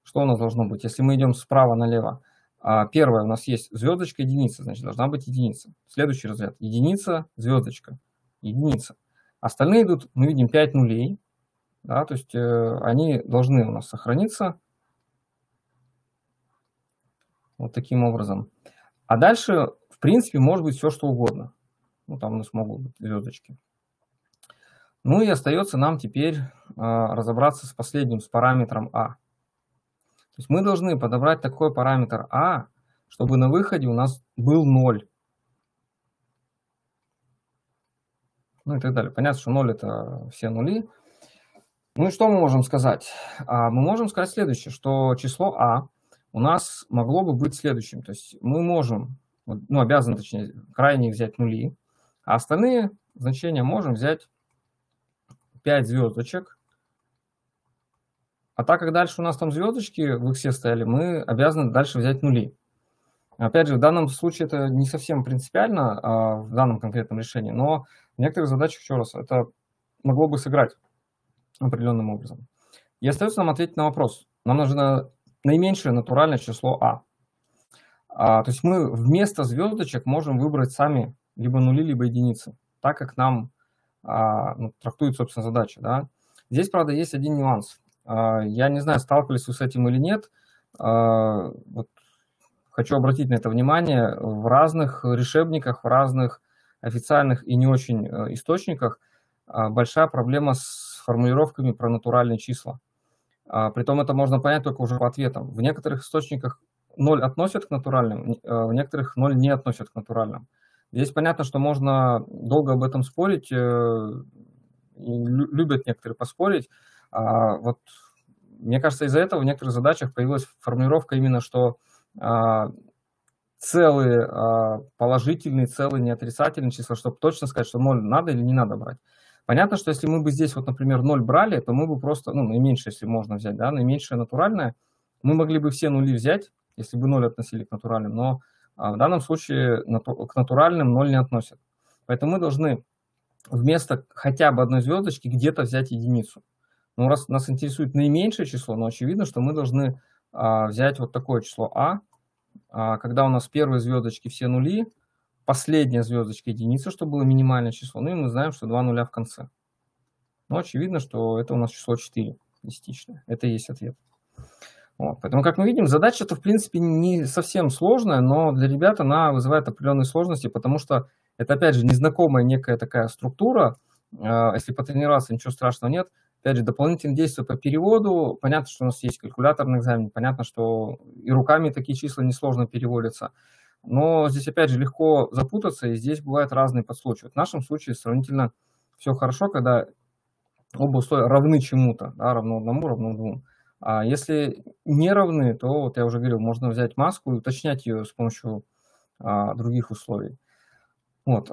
Что у нас должно быть? Если мы идем справа налево, первое у нас есть звездочка, единица, значит, должна быть единица. Следующий разряд. Единица, звездочка, единица. Остальные идут, мы видим 5 нулей, да, то есть они должны у нас сохраниться вот таким образом. А дальше, в принципе, может быть все, что угодно. Ну, там у нас могут быть звездочки. Ну и остается нам теперь разобраться с последним, с параметром А. То есть мы должны подобрать такой параметр А, чтобы на выходе у нас был 0. Ну и так далее. Понятно, что 0 это все нули. Ну и что мы можем сказать? Мы можем сказать следующее, что число А у нас могло бы быть следующим. То есть мы можем, ну, обязаны, точнее, крайние взять нули, а остальные значения можем взять 5 звездочек. А так как дальше у нас там звездочки в иксе стояли, мы обязаны дальше взять нули. Опять же, в данном случае это не совсем принципиально в данном конкретном решении, но в некоторых задачах, еще раз, это могло бы сыграть определенным образом. И остается нам ответить на вопрос. Нам нужно наименьшее натуральное число То есть мы вместо звездочек можем выбрать сами либо нули, либо единицы, так как нам трактует, собственно, задача. Да? Здесь, правда, есть один нюанс. Я не знаю, сталкивались вы с этим или нет. Вот хочу обратить на это внимание. В разных решебниках, в разных официальных и не очень источниках большая проблема с формулировками про натуральные числа. Притом это можно понять только уже по ответам. В некоторых источниках 0 относят к натуральным, в некоторых 0 не относят к натуральным. Здесь понятно, что можно долго об этом спорить, и любят некоторые поспорить. Вот, мне кажется, из-за этого в некоторых задачах появилась формулировка именно, что целые положительные, целые неотрицательные числа, чтобы точно сказать, что 0 надо или не надо брать. Понятно, что если мы бы здесь, вот, например, 0 брали, то мы бы просто, ну, наименьшее, если можно взять, да, наименьшее натуральное, мы могли бы все нули взять, если бы 0 относили к натуральным, но в данном случае к натуральным 0 не относят. Поэтому мы должны вместо хотя бы одной звездочки где-то взять единицу. Ну, раз нас интересует наименьшее число, но очевидно, что мы должны взять вот такое число когда у нас первые звездочки все нули, последняя звездочка единица, чтобы было минимальное число, ну и мы знаем, что 2 нуля в конце. Но очевидно, что это у нас число 4 десятичное. Это и есть ответ. Вот. Поэтому, как мы видим, задача-то, в принципе, не совсем сложная, но для ребят она вызывает определенные сложности, потому что это, опять же, незнакомая некая такая структура. Если потренироваться, ничего страшного нет. Опять же, дополнительные действия по переводу. Понятно, что у нас есть калькуляторный экзамен, понятно, что и руками такие числа несложно переводятся. Но здесь, опять же, легко запутаться, и здесь бывают разные подслойки. В нашем случае сравнительно все хорошо, когда оба условия равны чему-то, да, равно одному, равно двум. А если не равны, то, вот я уже говорил, можно взять маску и уточнять ее с помощью других условий. Вот.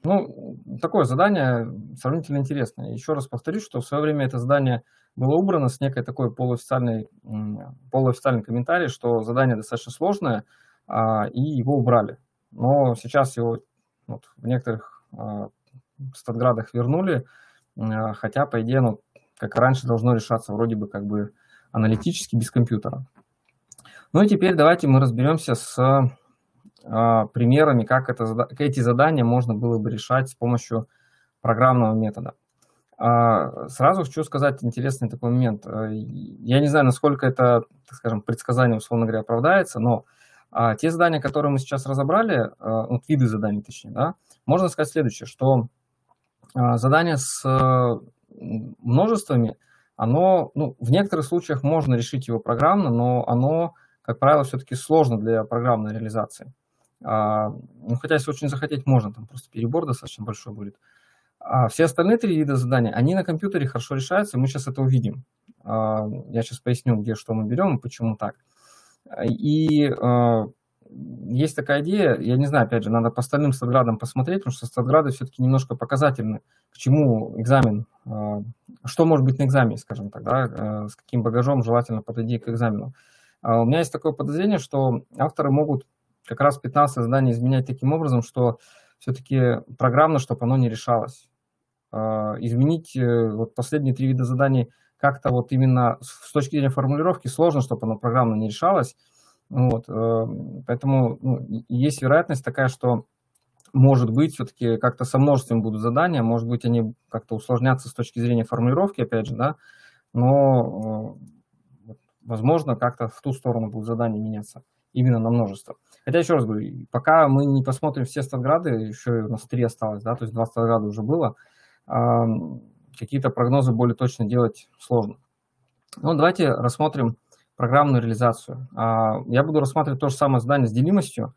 Ну, такое задание сравнительно интересное. Еще раз повторюсь, что в свое время это задание было убрано с некой такой полуофициальный комментарий, что задание достаточно сложное, и его убрали. Но сейчас его вот в некоторых статградах вернули, хотя, по идее, ну, как и раньше, должно решаться вроде бы как бы аналитически без компьютера. Ну и теперь давайте мы разберемся с примерами, как эти задания можно было бы решать с помощью программного метода. Сразу хочу сказать интересный такой момент. Я не знаю, насколько это, так скажем, предсказание, условно говоря, оправдается, но те задания, которые мы сейчас разобрали, вот виды заданий точнее, да, можно сказать следующее, что задание с множествами, оно, ну, в некоторых случаях можно решить его программно, но оно, как правило, все-таки сложно для программной реализации. Ну, хотя, если очень захотеть, можно, там просто перебор достаточно большой будет. Все остальные три вида заданий, они на компьютере хорошо решаются, и мы сейчас это увидим. Я сейчас поясню, где что мы берем и почему так. И есть такая идея, я не знаю, опять же, надо по остальным статградам посмотреть, потому что статграды все-таки немножко показательны, к чему экзамен, что может быть на экзамене, скажем так, да, с каким багажом желательно подойти к экзамену. У меня есть такое подозрение, что авторы могут как раз 15 заданий изменять таким образом, что все-таки программно, чтобы оно не решалось. Изменить вот последние три вида заданий как-то вот именно с точки зрения формулировки сложно, чтобы оно программно не решалось. Вот, поэтому есть вероятность такая, что может быть все-таки как-то со множеством будут задания, может быть они как-то усложнятся с точки зрения формулировки, опять же, да, но возможно как-то в ту сторону будут задания меняться именно на множество. Хотя, еще раз говорю, пока мы не посмотрим все статграды, еще у нас 3 осталось, да, то есть 2 статграда уже было, какие-то прогнозы более точно делать сложно. Ну, давайте рассмотрим программную реализацию. Я буду рассматривать то же самое задание с делимостью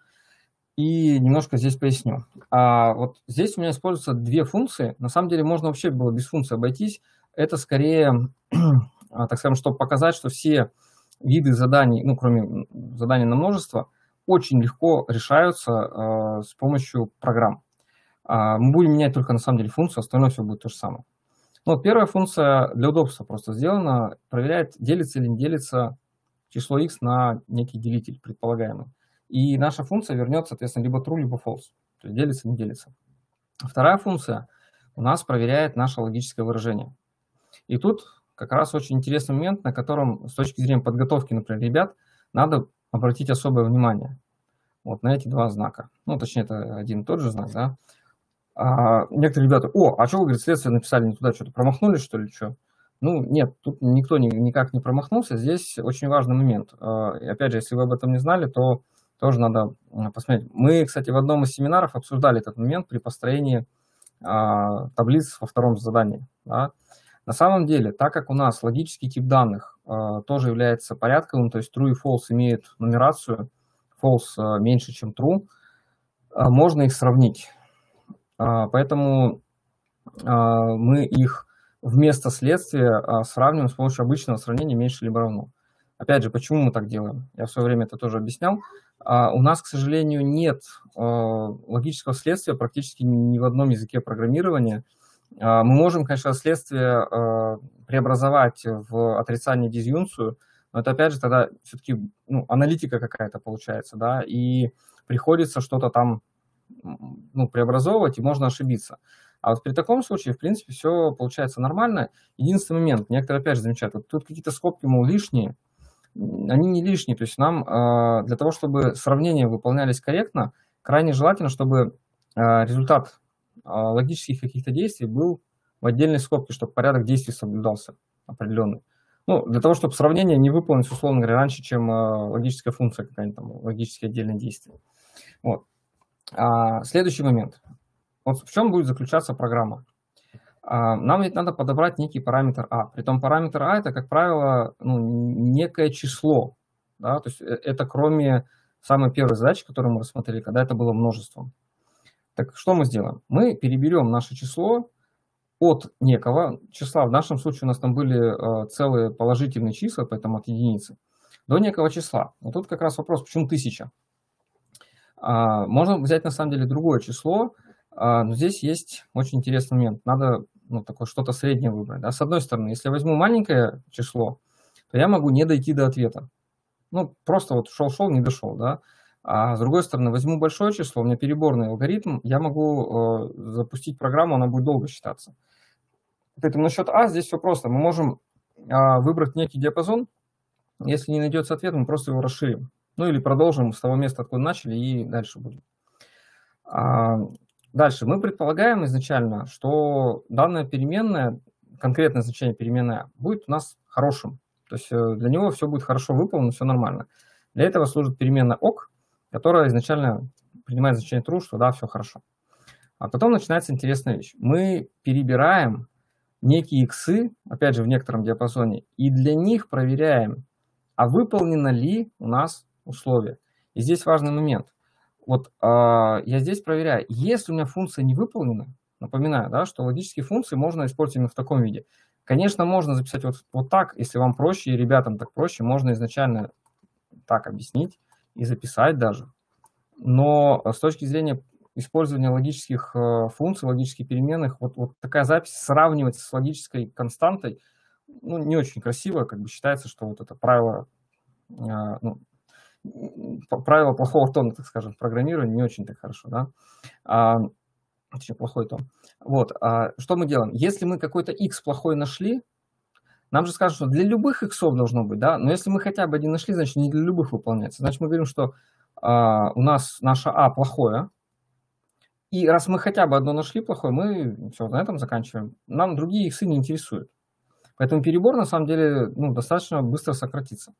и немножко здесь поясню. Вот здесь у меня используются две функции. На самом деле можно вообще было без функции обойтись. это скорее, так скажем, чтобы показать, что все виды заданий, ну, кроме заданий на множество, очень легко решаются с помощью программ. Мы будем менять только, на самом деле, функцию, остальное все будет то же самое. Ну, первая функция для удобства просто сделана, проверяет, делится или не делится число x на некий делитель предполагаемый. И наша функция вернет, соответственно, либо true, либо false. То есть делится, не делится. Вторая функция у нас проверяет наше логическое выражение. И тут как раз очень интересный момент, на котором с точки зрения подготовки, например, ребят, надо обратить особое внимание вот на эти два знака. Ну, точнее, это один и тот же знак, да. Некоторые ребята, а что вы, говорит, следствие написали не туда, что-то промахнулись, что ли, что? Ну, нет, тут никто никак не промахнулся. Здесь очень важный момент. И опять же, если вы об этом не знали, то тоже надо посмотреть. Мы, кстати, в одном из семинаров обсуждали этот момент при построении таблиц во втором задании. Да. На самом деле, так как у нас логический тип данных тоже является порядковым, то есть true и false имеют нумерацию, false меньше, чем true, можно их сравнить. Поэтому мы их вместо следствия сравниваем с помощью обычного сравнения меньше либо равно. Опять же, почему мы так делаем? Я в свое время это тоже объяснял. У нас, к сожалению, нет логического следствия практически ни в одном языке программирования. Мы можем, конечно, следствие преобразовать в отрицание дизъюнкцию, но это, опять же, тогда все-таки аналитика какая-то получается, да, и приходится что-то там преобразовывать, и можно ошибиться. А вот при таком случае, в принципе, все получается нормально. Единственный момент, некоторые опять же замечают, вот тут какие-то скобки, мол, лишние, они не лишние, то есть нам для того, чтобы сравнения выполнялись корректно, крайне желательно, чтобы результат логических каких-то действий был в отдельной скобке, чтобы порядок действий соблюдался определенный. Ну, для того, чтобы сравнение не выполнилось, условно говоря, раньше, чем логическая функция какая-нибудь там, логические отдельные действия. Вот. Следующий момент. Вот в чем будет заключаться программа? Нам ведь надо подобрать некий параметр А. Притом параметр А это, как правило, некое число. Да? То есть это кроме самой первой задачи, которую мы рассмотрели, когда это было множеством. Так что мы сделаем? Мы переберем наше число от некого числа. В нашем случае у нас там были целые положительные числа, поэтому от единицы, до некого числа. Вот тут как раз вопрос, почему 1000? Можно взять на самом деле другое число, но здесь есть очень интересный момент. Надо такое что-то среднее выбрать. Да? С одной стороны, если я возьму маленькое число, то я могу не дойти до ответа. Ну, просто вот шел-шел, не дошел. Да? А с другой стороны, возьму большое число, у меня переборный алгоритм, я могу запустить программу, она будет долго считаться. Поэтому насчет А здесь все просто. Мы можем выбрать некий диапазон. Если не найдется ответ, мы просто его расширим. Ну или продолжим с того места, откуда начали, и дальше будем. Дальше мы предполагаем изначально, что данная переменная, конкретное значение переменная, будет у нас хорошим. То есть для него все будет хорошо выполнено, все нормально. Для этого служит переменная ок, которая изначально принимает значение true, что да, все хорошо. А потом начинается интересная вещь. Мы перебираем некие иксы, опять же в некотором диапазоне, и для них проверяем, а выполнено ли у нас условие. И здесь важный момент. Вот я здесь проверяю, если у меня функция не выполнена, напоминаю, да, что логические функции можно использовать именно в таком виде. Конечно, можно записать вот так, если вам проще, и ребятам так проще, можно изначально так объяснить и записать даже. Но с точки зрения использования логических функций, логических переменных, вот такая запись сравнивать с логической константой, не очень красиво, как бы считается, что вот это правило, правило плохого тона, так скажем, в программировании не очень так хорошо, да, точнее, плохой тон. Вот, что мы делаем? Если мы какой-то x плохой нашли, нам же скажут, что для любых иксов должно быть, да, но если мы хотя бы один нашли, значит, не для любых выполняется. Значит, мы говорим, что у нас наше А плохое, и раз мы хотя бы одно нашли плохое, мы все, на этом заканчиваем. Нам другие иксы не интересуют. Поэтому перебор, на самом деле, достаточно быстро сократится.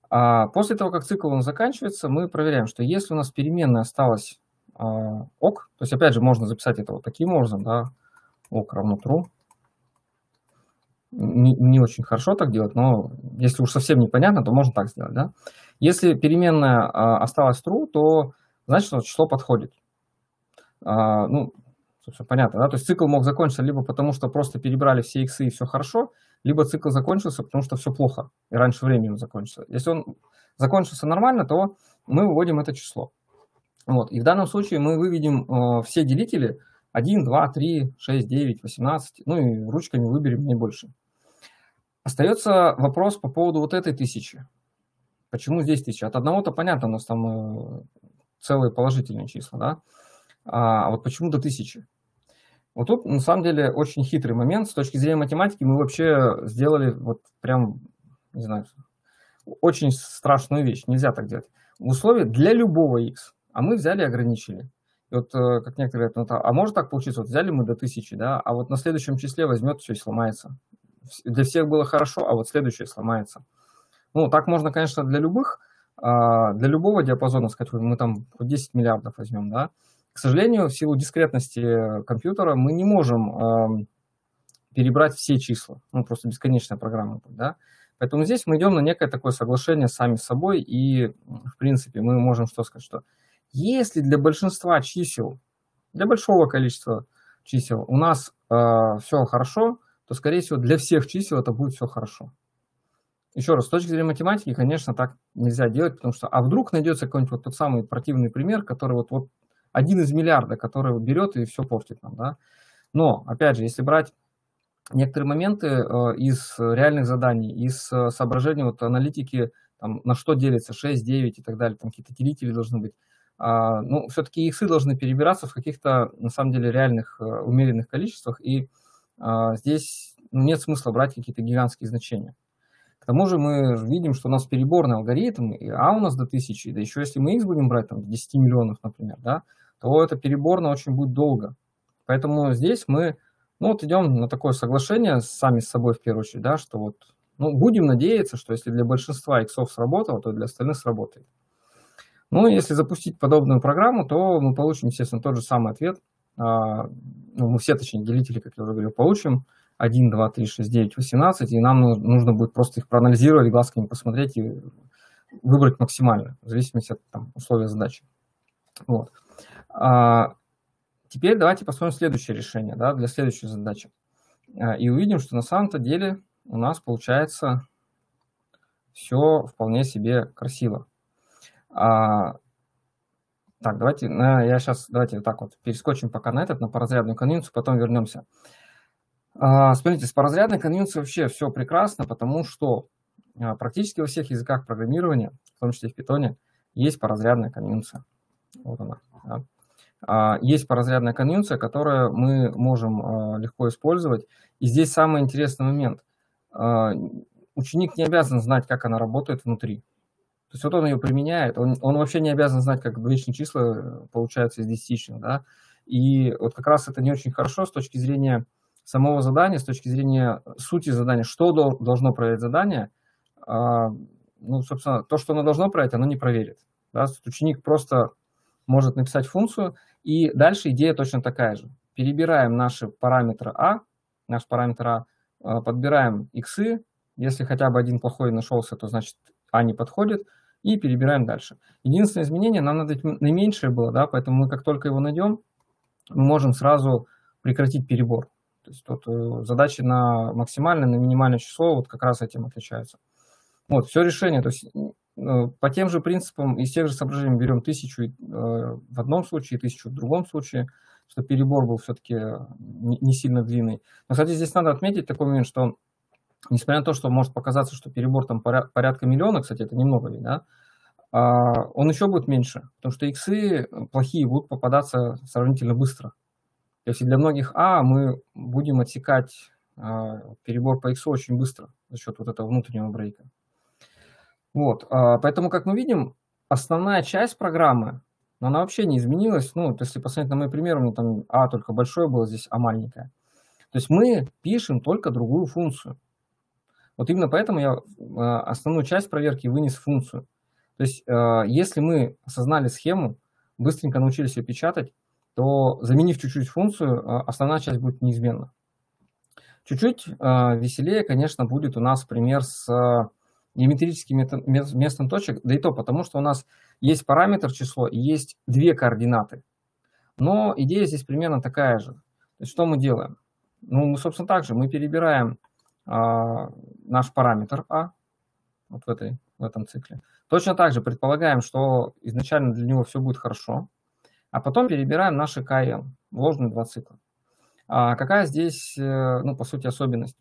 После того, как цикл он заканчивается, мы проверяем, что если у нас переменная осталась ок, то есть, опять же, можно записать это вот таким образом, да, ок равно true. Не очень хорошо так делать, но если уж совсем непонятно, то можно так сделать, да. Если переменная осталась true, то значит, что число подходит. Собственно, понятно, да? То есть цикл мог закончиться либо потому, что просто перебрали все иксы и все хорошо, либо цикл закончился, потому что все плохо, и раньше времени он закончился. Если он закончился нормально, то мы выводим это число. Вот. И в данном случае мы выведем все делители 1, 2, 3, 6, 9, 18, ну и ручками выберем наибольший. Остается вопрос по поводу вот этой 1000. Почему здесь 1000? От одного-то понятно, у нас там целые положительные числа, да? А вот почему до 1000? Вот тут, на самом деле, очень хитрый момент. С точки зрения математики мы вообще сделали вот прям, не знаю, очень страшную вещь. Нельзя так делать. В условии для любого x. А мы взяли и ограничили. И вот, как некоторые говорят, а может так получиться, вот взяли мы до 1000, да, а вот на следующем числе возьмет все и сломается. Для всех было хорошо, а вот следующее сломается. Ну, так можно, конечно, для любого диапазона сказать, мы там 10 миллиардов возьмем, да. К сожалению, в силу дискретности компьютера мы не можем перебрать все числа. Ну, просто бесконечная программа, да. Поэтому здесь мы идем на некое такое соглашение сами с собой, и, в принципе, мы можем что сказать, что если для большинства чисел, для большого количества чисел у нас все хорошо, то, скорее всего, для всех чисел это будет все хорошо. Еще раз, с точки зрения математики, конечно, так нельзя делать, потому что, а вдруг найдется какой-нибудь вот тот самый противный пример, который вот 1 из миллиарда, который берет и все портит нам, да. Но, опять же, если брать некоторые моменты из реальных заданий, из соображений вот аналитики, там, на что делится 6, 9 и так далее, там какие-то делители должны быть, ну, все-таки иксы должны перебираться в каких-то, на самом деле, реальных умеренных количествах, и здесь нет смысла брать какие-то гигантские значения. К тому же мы видим, что у нас переборный алгоритм, и у нас до 1000, да еще если мы x будем брать, там, до 10 миллионов, например, да, то это переборно очень будет долго. Поэтому здесь мы, ну, вот идем на такое соглашение сами с собой в первую очередь, да, что вот, ну, будем надеяться, что если для большинства иксов сработало, то для остальных сработает. Ну, если запустить подобную программу, то мы получим, естественно, тот же самый ответ. Ну, мы все, точнее, делители, как я уже говорил, получим. 1, 2, 3, 6, 9, 18, и нам нужно будет просто их проанализировать, глазками посмотреть и выбрать максимально, в зависимости от там, условия задачи. Вот. Теперь давайте посмотрим следующее решение, да, для следующей задачи. И увидим, что на самом-то деле у нас получается все вполне себе красиво. Так, давайте вот так вот перескочим пока на на паразрядную конвенцию, потом вернемся. Смотрите, с паразрядной конвенцией вообще все прекрасно, потому что практически во всех языках программирования, в том числе и в Python, есть паразрядная конвенция. Вот она. Да. Есть паразрядная конвенция, которую мы можем легко использовать. И здесь самый интересный момент. Ученик не обязан знать, как она работает внутри. То есть вот он ее применяет, он вообще не обязан знать, как двоичные числа получаются из десятичных. Да? И вот как раз это не очень хорошо с точки зрения самого задания, с точки зрения сути задания, что должно проверять задание, ну, собственно, то, что оно должно проверять, оно не проверит. Да? Ученик просто может написать функцию, и дальше идея точно такая же. Перебираем наши параметры наш параметр подбираем иксы, если хотя бы один плохой нашелся, то значит не подходит, и перебираем дальше. Единственное изменение, нам надо наименьшее было, да, поэтому мы как только его найдем, мы можем сразу прекратить перебор. То есть тут задачи на максимальное, на минимальное число вот как раз этим отличаются. Вот, все решение. То есть по тем же принципам, из тех же соображений берем 1000 в одном случае, 1000 в другом случае, чтобы перебор был все-таки не сильно длинный. Но, кстати, здесь надо отметить такой момент, что несмотря на то, что может показаться, что перебор там порядка миллиона, кстати, это немного ведь, да, он еще будет меньше, потому что иксы плохие будут попадаться сравнительно быстро. То есть для многих мы будем отсекать перебор по иксу очень быстро за счет вот этого внутреннего брейка. Вот, поэтому, как мы видим, основная часть программы, она вообще не изменилась. Ну, если посмотреть на мой пример, у меня там только большое было, здесь маленькое. То есть мы пишем только другую функцию. Вот именно поэтому я основную часть проверки вынес в функцию. То есть если мы осознали схему, быстренько научились ее печатать, то, заменив чуть-чуть функцию, основная часть будет неизменна. Чуть-чуть веселее, конечно, будет у нас пример с геометрическим местом точек, да и то потому, что у нас есть параметр число и есть две координаты. Но идея здесь примерно такая же. То есть что мы делаем? Ну, мы, собственно, так же, мы перебираем наш параметр А вот в этом цикле. Точно так же предполагаем, что изначально для него все будет хорошо, а потом перебираем наши КЛ, вложенные 2 цикла. Какая здесь, ну, по сути, особенность?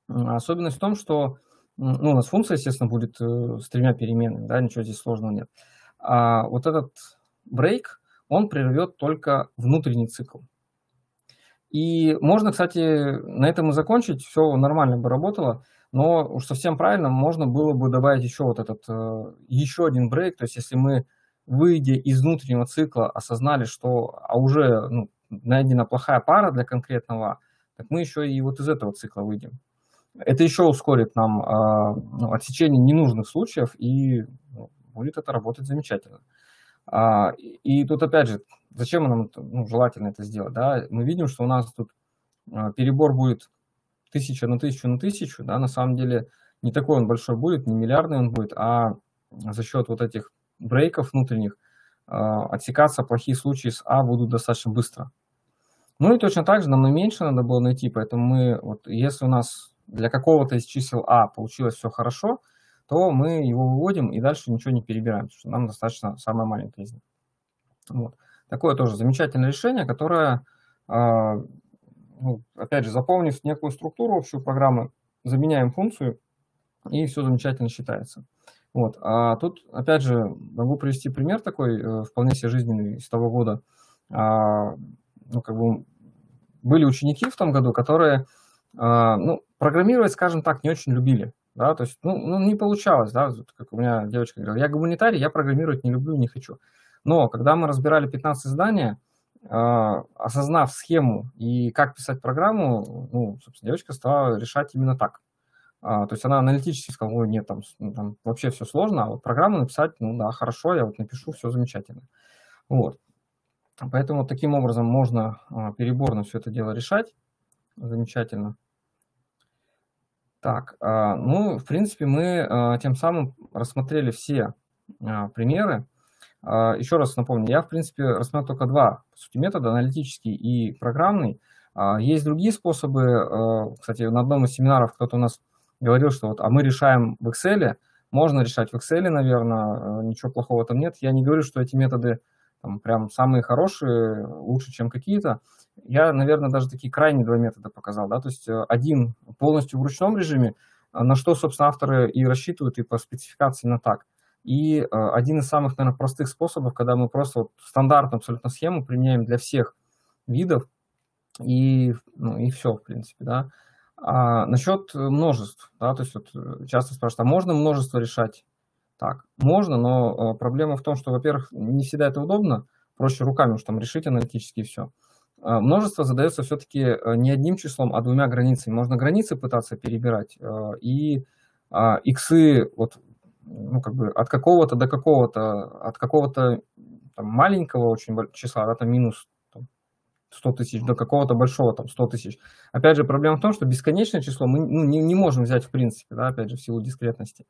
Особенность в том, что ну, у нас функция, естественно, будет с 3 переменными, да, ничего здесь сложного нет. Вот этот break, он прервет только внутренний цикл. И можно, кстати, на этом и закончить, все нормально бы работало, но уж совсем правильно можно было бы добавить еще вот этот, еще один брейк, то есть если мы, выйдя из внутреннего цикла, осознали, что уже ну, найдена плохая пара для конкретного, так мы еще и вот из этого цикла выйдем. Это еще ускорит нам отсечение ненужных случаев, и будет это работать замечательно. И тут опять же, зачем нам желательно это сделать? Да? Мы видим, что у нас тут перебор будет 1000 на 1000 на 1000, да, на самом деле не такой он большой будет, не миллиардный он будет, а за счет вот этих брейков внутренних отсекаться плохие случаи с А будут достаточно быстро. Ну и точно так же нам и меньше надо было найти, поэтому мы, вот, если у нас для какого-то из чисел А получилось все хорошо, то мы его выводим и дальше ничего не перебираем, потому что нам достаточно самое маленькое из них. Вот. Такое тоже замечательное решение, которое, ну, опять же, заполнив некую структуру общую программы, заменяем функцию, и все замечательно считается. Вот. А тут, опять же, могу привести пример такой, вполне себе жизненный, из того года. Ну, как бы были ученики в том году, которые ну, программировать, скажем так, не очень любили. Да, то есть, ну, не получалось, да, как у меня девочка говорила, я гуманитарий, я программировать не люблю, не хочу. Но когда мы разбирали 15 задания, осознав схему и как писать программу, ну, собственно, девочка стала решать именно так. То есть она аналитически сказала, ой, нет, там вообще все сложно, а вот программу написать, ну да, хорошо, я вот напишу, все замечательно. Вот. Поэтому вот таким образом можно переборно все это дело решать. Замечательно. Так, ну, в принципе, мы тем самым рассмотрели все примеры. Еще раз напомню, я, в принципе, рассмотрел только 2, по сути, метода, аналитический и программный. Есть другие способы. Кстати, на одном из семинаров кто-то у нас говорил, что вот, мы решаем в Excel. Можно решать в Excel, наверное, ничего плохого там нет. Я не говорю, что эти методы там, прям самые хорошие, лучше, чем какие-то. Я, наверное, даже такие крайние 2 метода показал. Да? То есть один полностью в ручном режиме, на что, собственно, авторы и рассчитывают, и по спецификации на так. И один из самых, наверное, простых способов, когда мы просто вот стандартную абсолютно схему применяем для всех видов, и все, в принципе, да. Насчет множеств, да, то есть вот часто спрашивают, а можно множество решать? Так, можно, но проблема в том, что, во-первых, не всегда это удобно, проще руками уж там решить аналитически и все. Множество задается все-таки не одним числом, а 2 границами. Можно границы пытаться перебирать, и иксы вот, ну, как бы от какого-то до какого-то, от какого-то там, маленького очень числа, да, там минус 100 тысяч, до какого-то большого, там, 100 тысяч. Опять же, проблема в том, что бесконечное число мы не можем взять в принципе, да, опять же, в силу дискретности.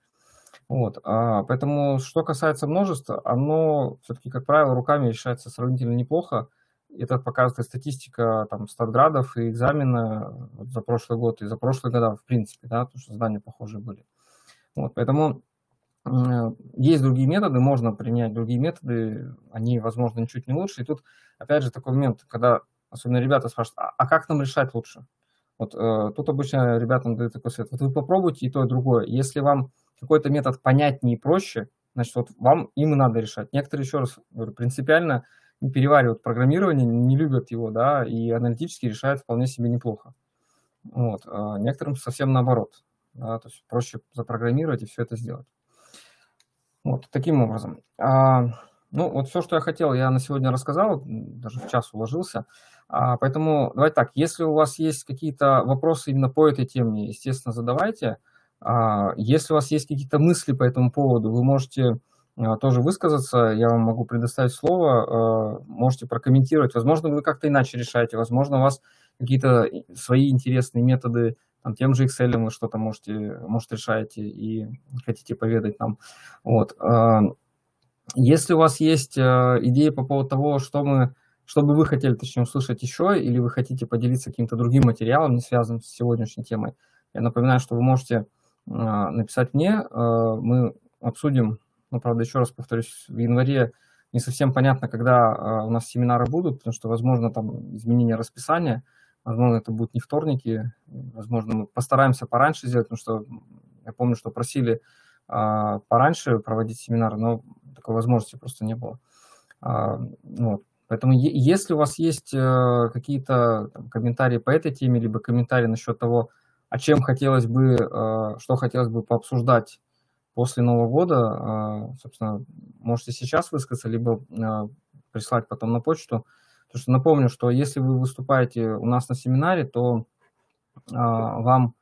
Вот, поэтому, что касается множества, оно все-таки, как правило, руками решается сравнительно неплохо. Это показывает статистика там, статградов и экзамена за прошлый год и за прошлые года, в принципе, да, потому что задания похожие были. Вот, поэтому есть другие методы, можно применять другие методы, они, возможно, ничуть не лучше. И тут, опять же, такой момент, когда особенно ребята спрашивают, а как нам решать лучше? Вот тут обычно ребятам дают такой совет, вот вы попробуйте и то, и другое. Если вам какой-то метод понятнее и проще, значит, вот вам им и надо решать. Некоторые, еще раз говорю, принципиально не переваривают программирование, не любят его, да, и аналитически решают вполне себе неплохо. Вот. Некоторым совсем наоборот, да, то есть проще запрограммировать и все это сделать. Вот, таким образом. Ну, вот все, что я хотел, я на сегодня рассказал, даже в час уложился. Поэтому давайте так, если у вас есть какие-то вопросы именно по этой теме, естественно, задавайте. Если у вас есть какие-то мысли по этому поводу, вы можете тоже высказаться, я вам могу предоставить слово, можете прокомментировать. Возможно, вы как-то иначе решаете, возможно, у вас какие-то свои интересные методы, там, тем же Excel вы что-то может, решаете и хотите поведать нам. Вот. Если у вас есть идеи по поводу того, что мы что бы вы хотели, точнее, услышать еще, или вы хотите поделиться каким-то другим материалом, не связанным с сегодняшней темой. Я напоминаю, что вы можете написать мне, мы обсудим, ну, правда, еще раз повторюсь, в январе не совсем понятно, когда у нас семинары будут, потому что, возможно, там изменение расписания, возможно, это будут не вторники, возможно, мы постараемся пораньше сделать, потому что я помню, что просили пораньше проводить семинары, но такой возможности просто не было. Вот. Поэтому если у вас есть какие-то комментарии по этой теме, либо комментарии насчет того, о чем хотелось бы, что хотелось бы пообсуждать после Нового года, собственно, можете сейчас высказаться, либо прислать потом на почту. Потому что напомню, что если вы выступаете у нас на семинаре, то вам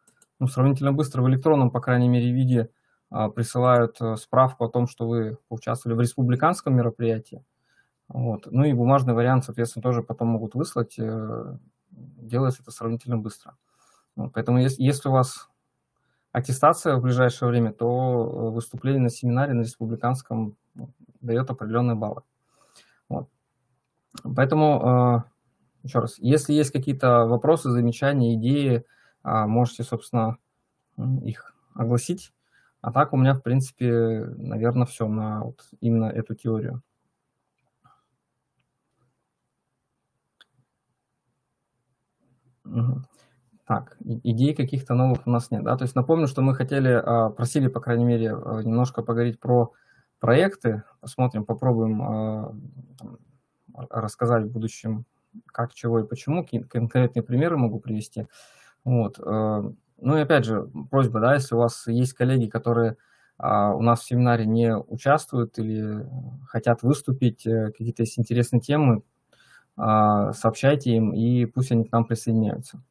сравнительно быстро в электронном, по крайней мере, виде присылают справку о том, что вы участвовали в республиканском мероприятии. Вот. Ну и бумажный вариант, соответственно, тоже потом могут выслать. Делается это сравнительно быстро. Вот. Поэтому если у вас аттестация в ближайшее время, то выступление на семинаре на республиканском дает определенные баллы. Вот. Поэтому, еще раз, если есть какие-то вопросы, замечания, идеи, можете, собственно, их огласить. А так у меня, в принципе, наверное, все на вот именно эту теорию. Так, идей каких-то новых у нас нет, да, то есть напомню, что мы просили, по крайней мере, немножко поговорить про проекты, посмотрим, попробуем рассказать в будущем, как, чего и почему, конкретные примеры могу привести, вот, ну и опять же, просьба, да, если у вас есть коллеги, которые у нас в семинаре не участвуют или хотят выступить, какие-то есть интересные темы, сообщайте им, и пусть они к нам присоединяются.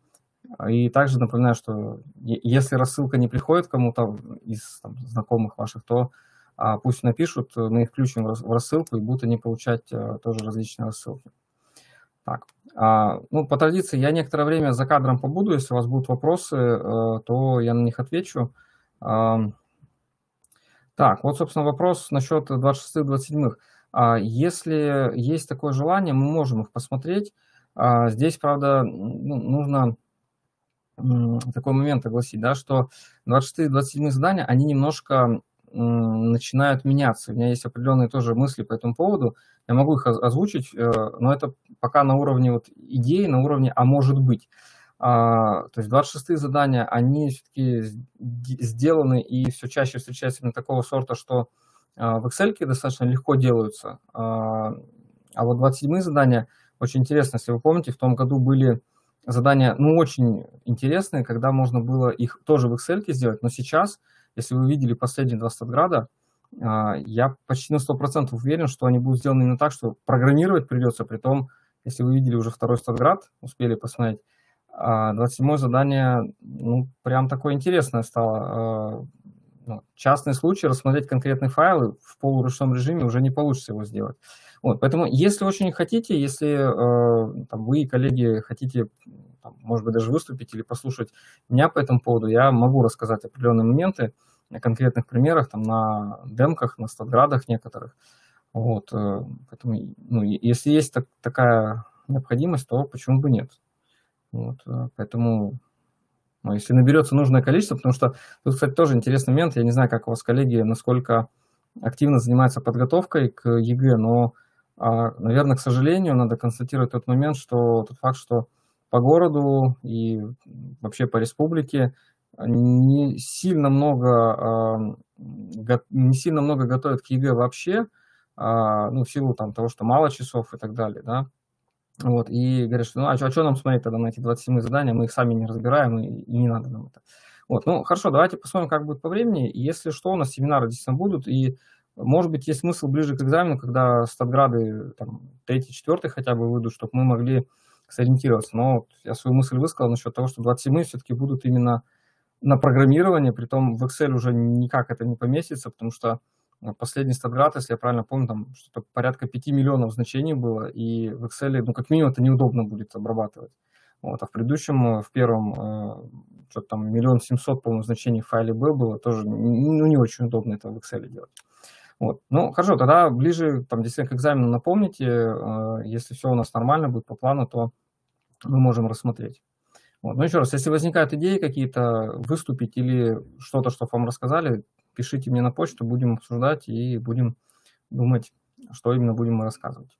И также напоминаю, что если рассылка не приходит кому-то из знакомых ваших, то пусть напишут, мы их включим в рассылку, и будут они получать тоже различные рассылки. Так, ну, по традиции я некоторое время за кадром побуду, если у вас будут вопросы, то я на них отвечу. Так, вот, собственно, вопрос насчет 26-27. Если есть такое желание, мы можем их посмотреть. Здесь, правда, нужно такой момент огласить, да, что 26-27 задания, они немножко начинают меняться. У меня есть определенные тоже мысли по этому поводу. Я могу их озвучить, но это пока на уровне вот идеи, на уровне «а может быть». То есть 26 задания, они все-таки сделаны и все чаще встречаются именно такого сорта, что в Excel достаточно легко делаются. А вот 27 задания очень интересно. Если вы помните, в том году были задания, ну, очень интересные, когда можно было их тоже в Excel сделать, но сейчас, если вы видели последние 2 статграда, я почти на 100% уверен, что они будут сделаны именно так, что программировать придется, при том, если вы видели уже 2-й статград, успели посмотреть, 27 задание, ну, прям такое интересное стало. Частные случаи, рассмотреть конкретные файлы в полуручном режиме уже не получится его сделать. Вот, поэтому, если очень хотите, если вы, коллеги, хотите, может быть, даже выступить или послушать меня по этому поводу, я могу рассказать определенные моменты на конкретных примерах, на демках, на статградах некоторых. Вот, поэтому, ну, если есть такая необходимость, то почему бы нет? Вот, поэтому, если наберется нужное количество, потому что тут, кстати, тоже интересный момент, я не знаю, как у вас коллеги, насколько активно занимаются подготовкой к ЕГЭ, но, наверное, к сожалению, надо констатировать тот момент, что тот факт, что по городу и вообще по республике не сильно много готовят к ЕГЭ вообще, ну, в силу того, что мало часов и так далее, да. Вот, и говорят, что а что нам смотреть тогда на эти 27 задания, мы их сами не разбираем, и не надо нам это. Вот, ну, хорошо, давайте посмотрим, как будет по времени. И если что, у нас семинары действительно будут, и, может быть, есть смысл ближе к экзамену, когда статграды 3-4 хотя бы выйдут, чтобы мы могли сориентироваться. Но вот я свою мысль высказал насчет того, что 27 все-таки будут именно на программирование, притом в Excel уже никак это не поместится, потому что последний статград, если я правильно помню, там что-то порядка 5 миллионов значений было, и в Excel, ну, как минимум, это неудобно будет обрабатывать. Вот, а в предыдущем, в первом, что-то там 1 700 000, по-моему, значений в файле B было, тоже не очень удобно это в Excel делать. Вот. Ну, хорошо, тогда ближе там, действительно к экзамену напомните, если все у нас нормально будет по плану, то мы можем рассмотреть. Вот. Но еще раз, если возникают идеи какие-то выступить или что-то, что вам рассказали, пишите мне на почту, будем обсуждать и будем думать, что именно будем мы рассказывать.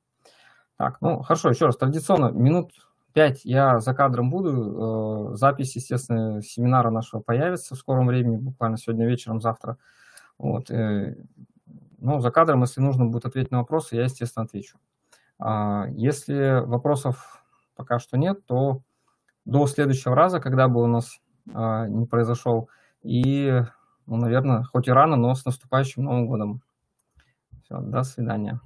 Так, ну хорошо, еще раз, традиционно, минут 5 я за кадром буду. Запись, естественно, семинара нашего появится в скором времени, буквально сегодня вечером, завтра. Вот. Ну, за кадром, если нужно будет ответить на вопросы, я, естественно, отвечу. Если вопросов пока что нет, то до следующего раза, когда бы у нас не произошел, и, ну, наверное, хоть и рано, но с наступающим Новым годом. Все, до свидания.